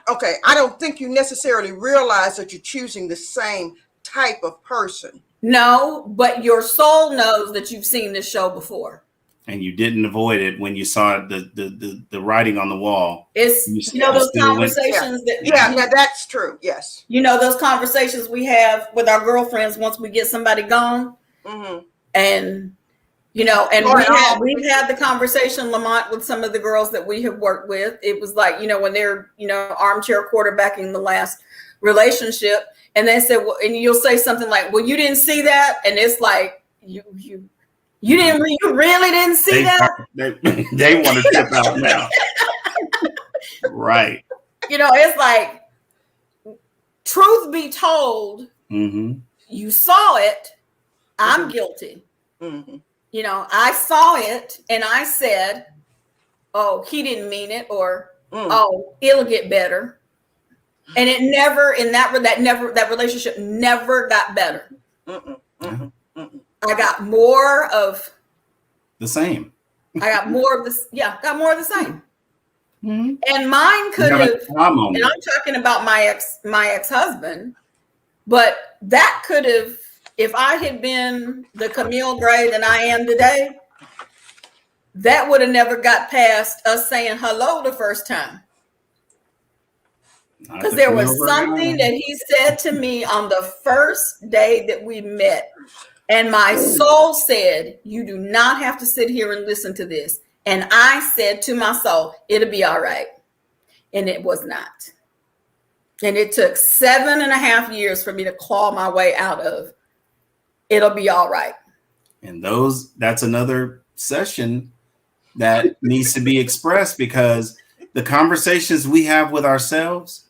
don't think you necessarily realize that you're choosing the same type of person. No, but your soul knows that you've seen this show before. And you didn't avoid it when you saw the writing on the wall. It's those conversations that's true. Yes. Those conversations we have with our girlfriends once we get somebody gone. And we've had the conversation, Lamont, with some of the girls that we have worked with. It was like, when they're, armchair quarterbacking the last relationship. And they said, well, and you'll say something like, well, you didn't see that. And it's like, you really didn't see that? They want to trip out now. Right. You know, it's like, truth be told, you saw it. I'm guilty. You know, I saw it and I said, oh, he didn't mean it, or oh, it'll get better. And it never, that relationship never got better. I got more of the same. I got more of this. Yeah, got more of the same. And mine could have, and I'm talking about my ex-husband, but that could have, if I had been the Camille Gray that I am today, that would have never got past us saying hello the first time. Because there was something that he said to me on the first day that we met. And my soul said, you do not have to sit here and listen to this. And I said to my soul, it'll be all right. And it was not. And it took 7.5 years for me to claw my way out of it'll be all right. And that's another session that needs to be expressed, because the conversations we have with ourselves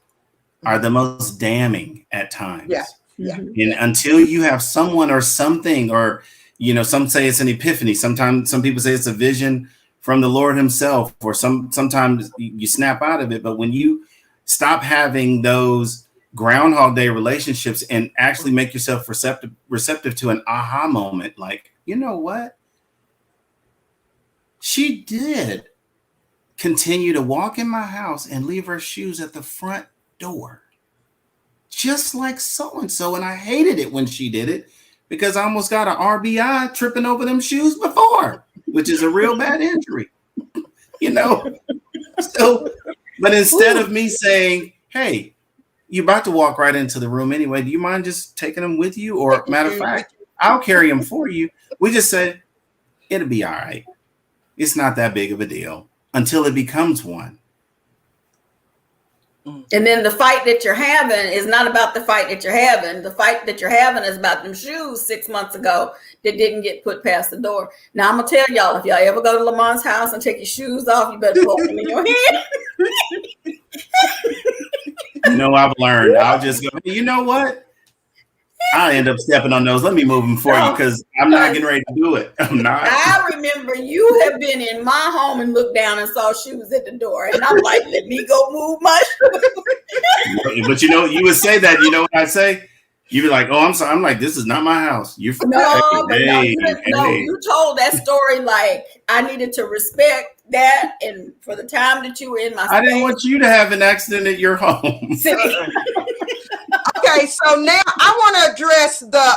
are the most damning at times. Yeah. And until you have someone or something, or, you know, some say it's an epiphany. Sometimes some people say it's a vision from the Lord himself, or sometimes you snap out of it. But when you stop having those Groundhog Day relationships and actually make yourself receptive to an aha moment, like, you know what? She did continue to walk in my house and leave her shoes at the front door, just like so-and-so. And I hated it when she did it, because I almost got an RBI tripping over them shoes before, which is a real bad injury, you know? So, but instead of me saying, hey, you're about to walk right into the room anyway, do you mind just taking them with you? Or matter of fact, I'll carry them for you. We just said, it'll be all right. It's not that big of a deal until it becomes one. And then the fight that you're having is not about the fight that you're having. The fight that you're having is about them shoes 6 months ago that didn't get put past the door. Now, I'm going to tell y'all, if y'all ever go to Lamont's house and take your shoes off, you better put them in your hand. You know, I've learned. I'll just go, you know what? I end up stepping on those. Let me move them for you, because I'm not getting ready to do it. I'm not. I remember you have been in my home and looked down and saw shoes at the door. And I'm like, let me go move my shoes. But you know, you would say that, you know what I say? You'd be like, oh, I'm sorry. I'm like, this is not my house. You you told that story like I needed to respect that, and for the time that you were in my space. I didn't want you to have an accident at your home. Okay, so now I want to address the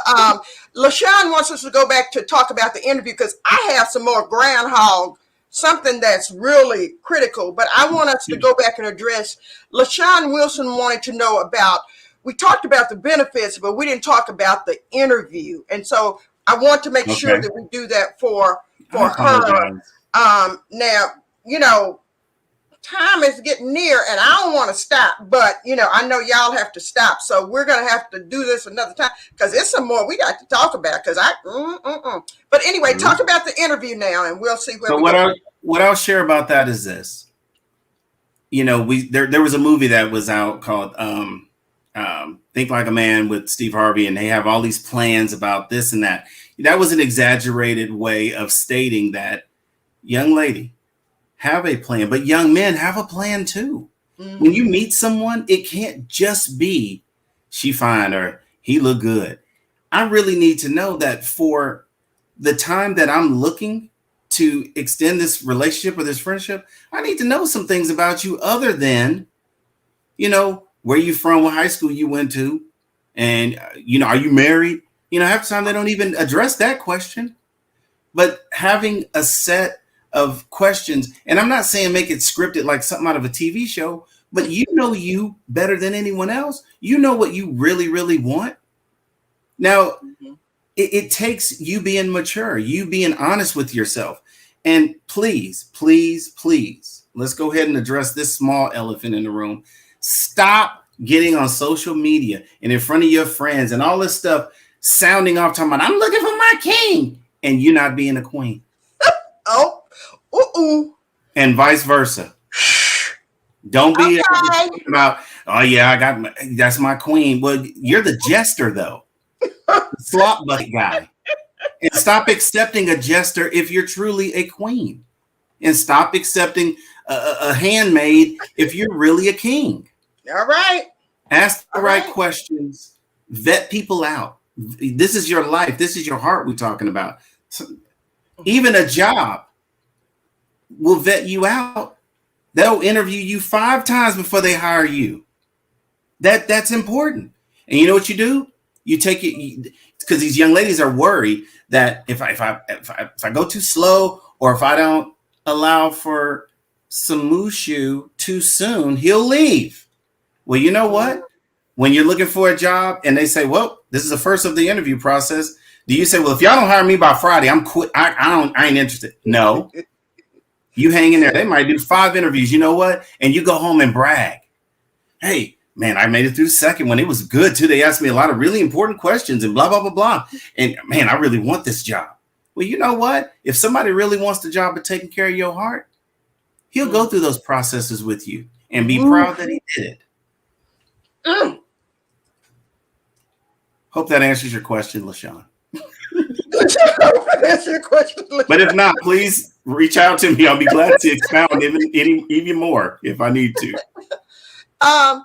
LaShawn wants us to go back to talk about the interview, because I have some more groundhog, something that's really critical, but I want us to go back and address. LaShawn Wilson wanted to know about, we talked about the benefits, but we didn't talk about the interview. And so I want to make sure that we do that for her. Now, you know, time is getting near and I don't want to stop, but you know, I know y'all have to stop. So we're going to have to do this another time, because there's some more we got to talk about, because but anyway, talk about the interview now and we'll see where we go. What I'll share about that is this. You know, there was a movie that was out called Think Like a Man with Steve Harvey, and they have all these plans about this and that. That was an exaggerated way of stating that, young lady, have a plan, but young men have a plan too. When you meet someone, it can't just be she fine or he look good. I really need to know that for the time that I'm looking to extend this relationship or this friendship, I need to know some things about you other than, you know, where you from, what high school you went to, and, you know, are you married? You know, half the time they don't even address that question. But having a set of questions, and I'm not saying make it scripted like something out of a TV show, but you know you better than anyone else. You know what you really, really want. Now, it takes you being mature, you being honest with yourself. And please, please, please, let's go ahead and address this small elephant in the room. Stop getting on social media and in front of your friends and all this stuff, sounding off, talking about, I'm looking for my king, and you not being a queen. Oh, ooh. And vice versa. Don't be Okay. about, oh yeah, that's my queen. Well, you're the jester though, the slop bucket guy. And stop accepting a jester if you're truly a queen, and stop accepting a handmaid if you're really a king. All right. Ask the right questions. Vet people out. This is your life. This is your heart we're talking about. So even a job will vet you out. They'll interview you 5 times before they hire you. That's important. And you know what you do? You take it, because these young ladies are worried that if I go too slow, or if I don't allow for some mushu too soon, he'll leave. Well, you know what? When you're looking for a job and they say, well, this is the first of the interview process, do you say, well, if y'all don't hire me by Friday, I'm quit. I ain't interested. No. You hang in there. They might do 5 interviews. You know what? And you go home and brag. Hey, man, I made it through the second one. It was good too. They asked me a lot of really important questions and blah, blah, blah, blah. And man, I really want this job. Well, you know what? If somebody really wants the job of taking care of your heart, he'll go through those processes with you and be proud that he did it. Hope that answers your question, LaShawn. But if not, please reach out to me. I'll be glad to expound even more if I need to. Now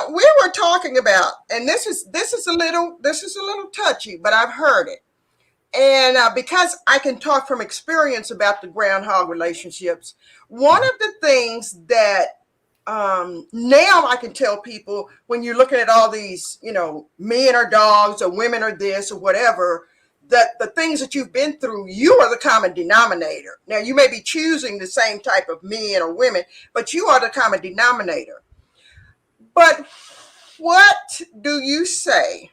we were talking about, and this is a little touchy, but I've heard it, and because I can talk from experience about the groundhog relationships, one of the things that now I can tell people, when you're looking at all these, men are dogs or women are this or whatever, that the things that you've been through, you are the common denominator. Now, you may be choosing the same type of men or women, but you are the common denominator. But what do you say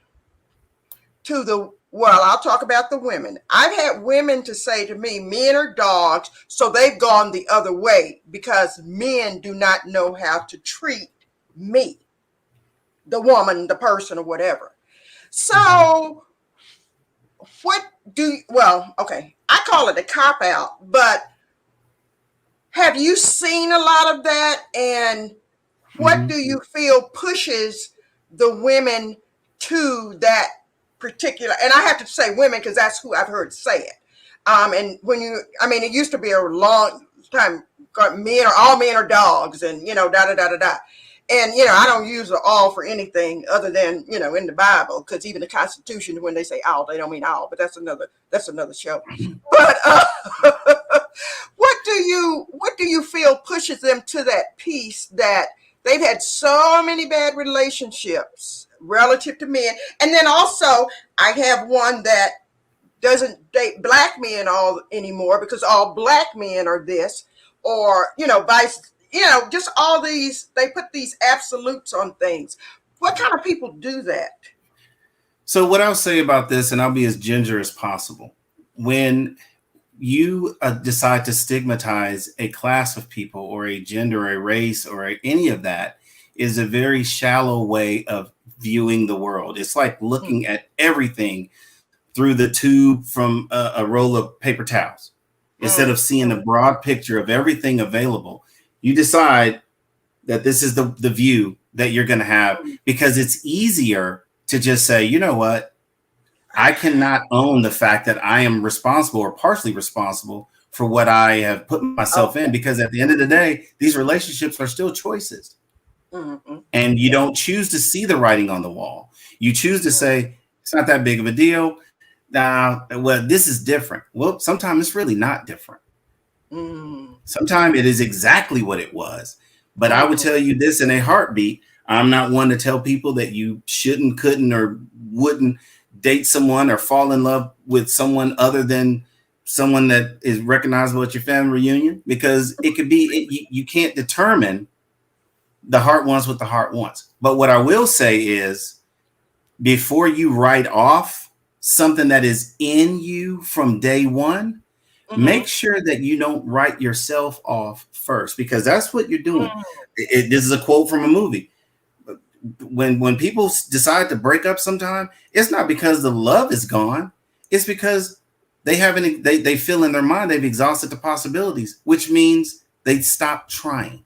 to I'll talk about the women. I've had women to say to me, men are dogs, so they've gone the other way because men do not know how to treat me, the woman, the person, or whatever. So I call it a cop-out, but have you seen a lot of that? And what do you feel pushes the women to that particular, and I have to say women because that's who I've heard say it. And it used to be a long time, all men are dogs, and da da da da da. And I don't use the all for anything other than in the Bible, because even the Constitution, when they say all, they don't mean all, but that's another show. But what do you feel pushes them to that piece that they've had so many bad relationships relative to men? And then also I have one that doesn't date black men anymore because all black men are this, or vice, just all these, they put these absolutes on things. What kind of people do that? So what I'll say about this, and I'll be as ginger as possible, when you decide to stigmatize a class of people or a gender or a race or any of that, is a very shallow way of viewing the world. It's like looking at everything through the tube from a roll of paper towels. Instead of seeing the broad picture of everything available, you decide that this is the view that you're going to have, because it's easier to just say, you know what? I cannot own the fact that I am responsible or partially responsible for what I have put myself in, because at the end of the day, these relationships are still choices. And you don't choose to see the writing on the wall. You choose to say, it's not that big of a deal. Well, this is different. Well, sometimes it's really not different. Sometimes it is exactly what it was. But I would tell you this in a heartbeat. I'm not one to tell people that you shouldn't, couldn't, or wouldn't date someone or fall in love with someone other than someone that is recognizable at your family reunion, because it could be, you can't determine the heart wants what the heart wants. But what I will say is, before you write off something that is in you from day one, make sure that you don't write yourself off first, because that's what you're doing. This is a quote from a movie. When people decide to break up sometime, it's not because the love is gone. It's because they feel in their mind they've exhausted the possibilities, which means they stopped trying.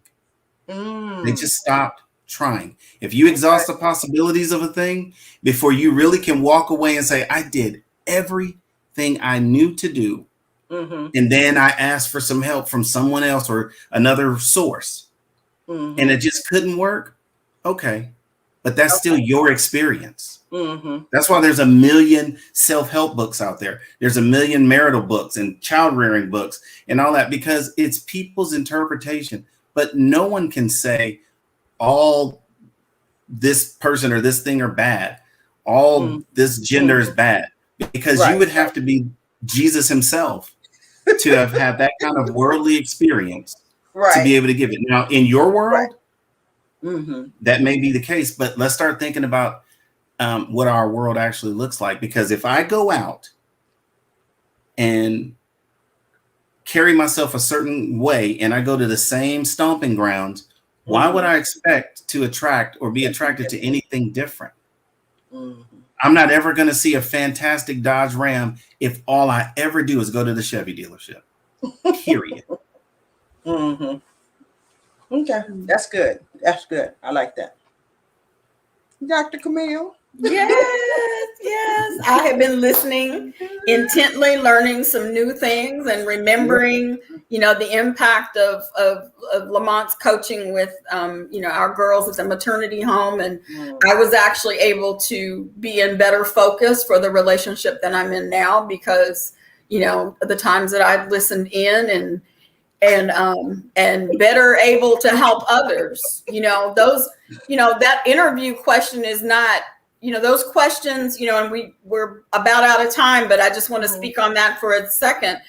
They just stopped trying. If you exhaust the possibilities of a thing before you really can walk away and say, I did everything I knew to do, and then I asked for some help from someone else or another source, and it just couldn't work. Okay. But that's still your experience. That's why there's a million self-help books out there. There's a million marital books and child rearing books and all that, because it's people's interpretation. But no one can say all this person or this thing are bad. All this gender is bad, because you would have to be Jesus himself to have had that kind of worldly experience to be able to give it. Now, in your world, that may be the case, but let's start thinking about what our world actually looks like. Because if I go out and carry myself a certain way and I go to the same stomping grounds, why would I expect to attract or be attracted to anything different? I'm not ever going to see a fantastic Dodge Ram if all I ever do is go to the Chevy dealership. Period. Okay, that's good. That's good. I like that. Dr. Camille. Yes. I have been listening intently, learning some new things and remembering, the impact of Lamont's coaching with, our girls at the maternity home. And I was actually able to be in better focus for the relationship that I'm in now, because, the times that I've listened in and better able to help others. That interview question is not, those questions, and we're about out of time, but I just want to speak on that for a second.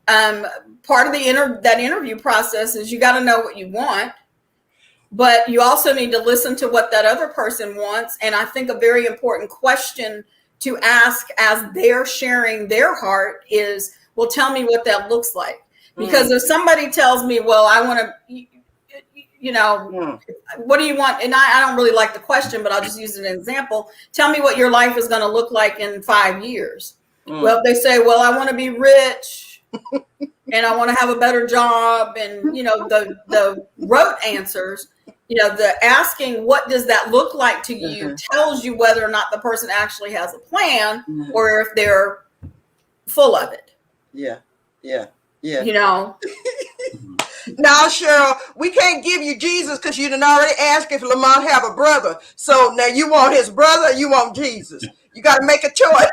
Part of that interview process is you got to know what you want, but you also need to listen to what that other person wants. And I think a very important question to ask as they're sharing their heart is, well, tell me what that looks like. Because if somebody tells me, well, I want to, what do you want? And I don't really like the question, but I'll just use an example. Tell me what your life is going to look like in 5 years. Well, if they say, well, I want to be rich and I want to have a better job. And, the rote answers, the asking, what does that look like to you, tells you whether or not the person actually has a plan or if they're full of it. Yeah. Now, Cheryl, we can't give you Jesus because you done already asked if Lamont have a brother. So now you want his brother or you want Jesus? You got to make a choice.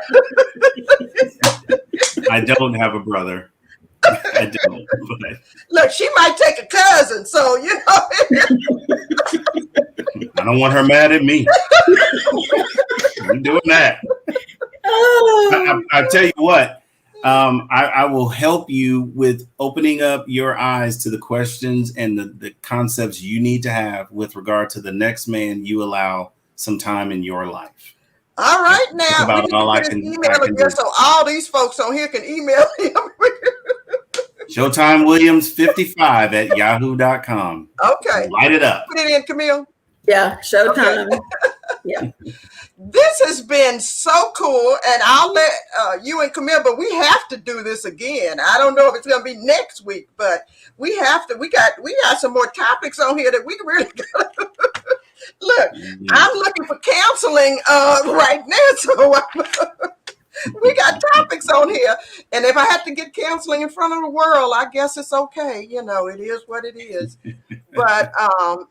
I don't have a brother. I don't. But Look, she might take a cousin. So, I don't want her mad at me. I'm doing that. I tell you what. I will help you with opening up your eyes to the questions and the concepts you need to have with regard to the next man you allow some time in your life. All right, now about we need all to I put can- his email I can address do. so all these folks on here can email him. Showtime Williams 55 at yahoo.com. Okay, Light it up. put it in, Camille. Yeah. Showtime. Yeah. This has been so cool, and I'll let you and Camille, but we have to do this again. I don't know if it's going to be next week, but we have to. We got some more topics on here that we really got. Look, I'm looking for counseling right now, so we got topics on here, and if I have to get counseling in front of the world, I guess it's okay. It is what it is. But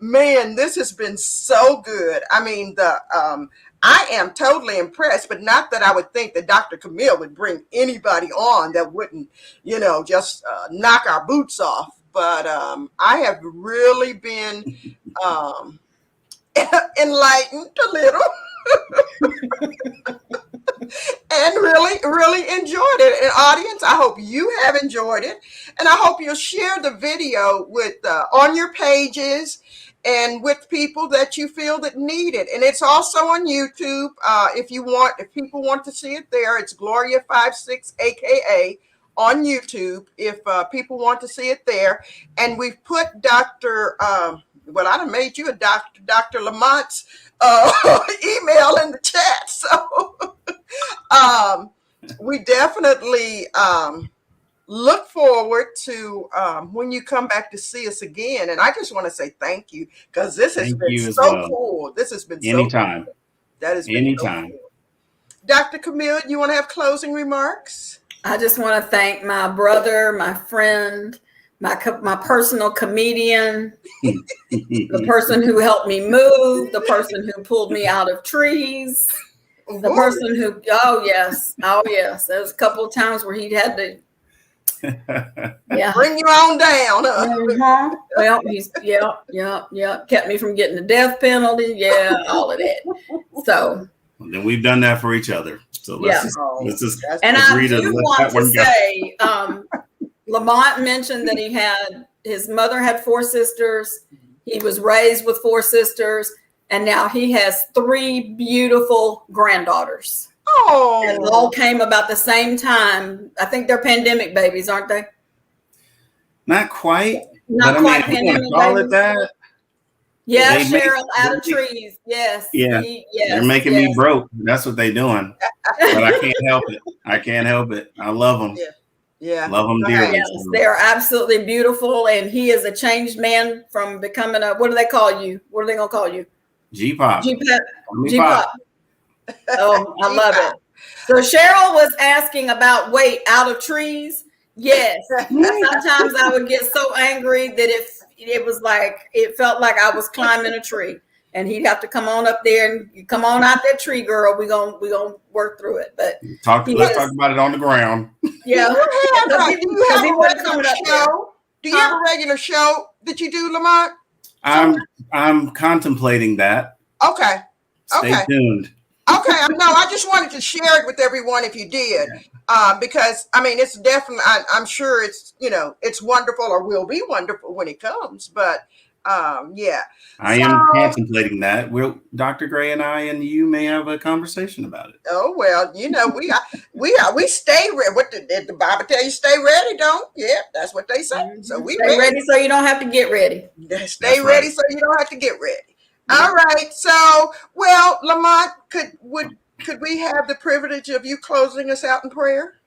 man, this has been so good. I mean, I am totally impressed, but not that I would think that Dr. Camille would bring anybody on that wouldn't, just knock our boots off. But I have really been enlightened a little. And really, really enjoyed it. And audience, I hope you have enjoyed it. And I hope you'll share the video with on your pages and with people that you feel that need it. And it's also on YouTube. If people want to see it there, it's Gloria 56 AKA on YouTube if people want to see it there. And we've put Dr. Well, I done made you a doctor, Dr. Lamont's email in the chat. So we definitely look forward to when you come back to see us again. And I just want to say thank you, because this has been so cool. This has been anytime. So cool. That has been anytime. So cool. Dr. Camille, you want to have closing remarks? I just want to thank my brother, my friend, my personal comedian, the person who helped me move, the person who pulled me out of trees, the person who, oh yes. There's a couple of times where he had to bring you on down. Uh-huh. Well, he's kept me from getting the death penalty. Yeah, all of that. So then we've done that for each other. So let's just and I do want to say, Lamont mentioned that his mother had 4 sisters. He was raised with 4 sisters, and now he has 3 beautiful granddaughters. Oh, and it all came about the same time. I think they're pandemic babies, aren't they? Not quite. Not quite pandemic babies. That. Yeah, Cheryl, out of trees. Yes. Yeah. They're making me broke. That's what they're doing. But I can't help it. I love them. Yeah. Love them dearly. Yes, they are absolutely beautiful. And he is a changed man from becoming what do they call you? What are they going to call you? G-pop. G-pop. Oh, I love it. So Cheryl was asking about weight out of trees. Yes. Sometimes I would get so angry that it felt like I was climbing a tree, and he'd have to come on up there and come on out that tree, girl. We're gonna work through it. But let's talk about it on the ground. Yeah. Do you have a regular show? Do you have a regular show that you do, Lamont? I'm contemplating that. Okay. Stay tuned. Okay, no, I just wanted to share it with everyone if you did, because I mean, it's definitely, I'm sure it's, it's wonderful, or will be wonderful when it comes, but yeah. I am contemplating that. Dr. Gray and I and you may have a conversation about it. Oh, well, we stay ready. What did the Bible tell you? Stay ready, don't? Yeah, that's what they say. Mm-hmm. So we stay ready so you don't have to get ready. Stay ready so you don't have to get ready. All right. So, well, Lamont, could we have the privilege of you closing us out in prayer?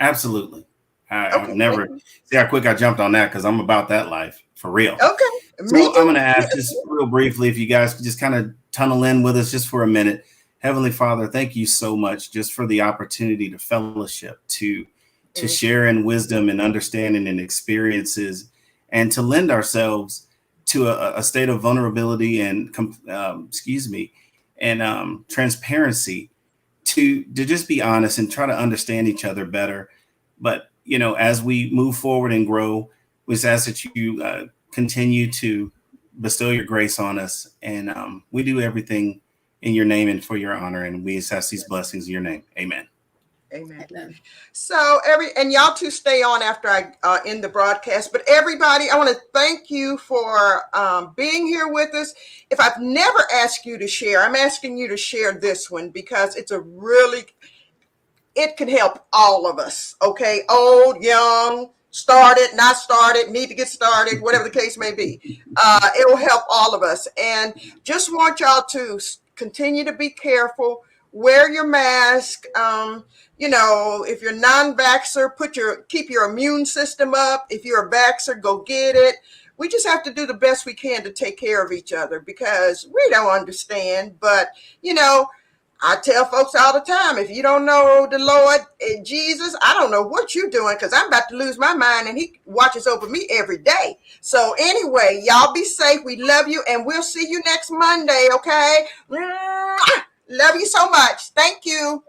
Absolutely. I've never see how quick I jumped on that, because I'm about that life for real. Okay. So I'm going to ask just real briefly if you guys could just kind of tunnel in with us just for a minute. Heavenly Father, thank you so much just for the opportunity to fellowship, to share in wisdom and understanding and experiences, and to lend ourselves to a state of vulnerability and transparency to just be honest and try to understand each other better. But, as we move forward and grow, we just ask that you continue to bestow your grace on us. And we do everything in your name and for your honor. And we ask these blessings in your name. Amen. Amen. So and y'all two stay on after I end the broadcast. But everybody, I want to thank you for being here with us. If I've never asked you to share, I'm asking you to share this one, because it's it can help all of us. Okay, old, young, started, not started, need to get started, whatever the case may be. It will help all of us. And just want y'all to continue to be careful. Wear your mask. If you're non-vaxxer, keep your immune system up. If you're a vaxxer, go get it. We just have to do the best we can to take care of each other, because we don't understand. But, I tell folks all the time, if you don't know the Lord Jesus, I don't know what you're doing, because I'm about to lose my mind, and he watches over me every day. So anyway, y'all be safe. We love you, and we'll see you next Monday, okay? Love you so much. Thank you.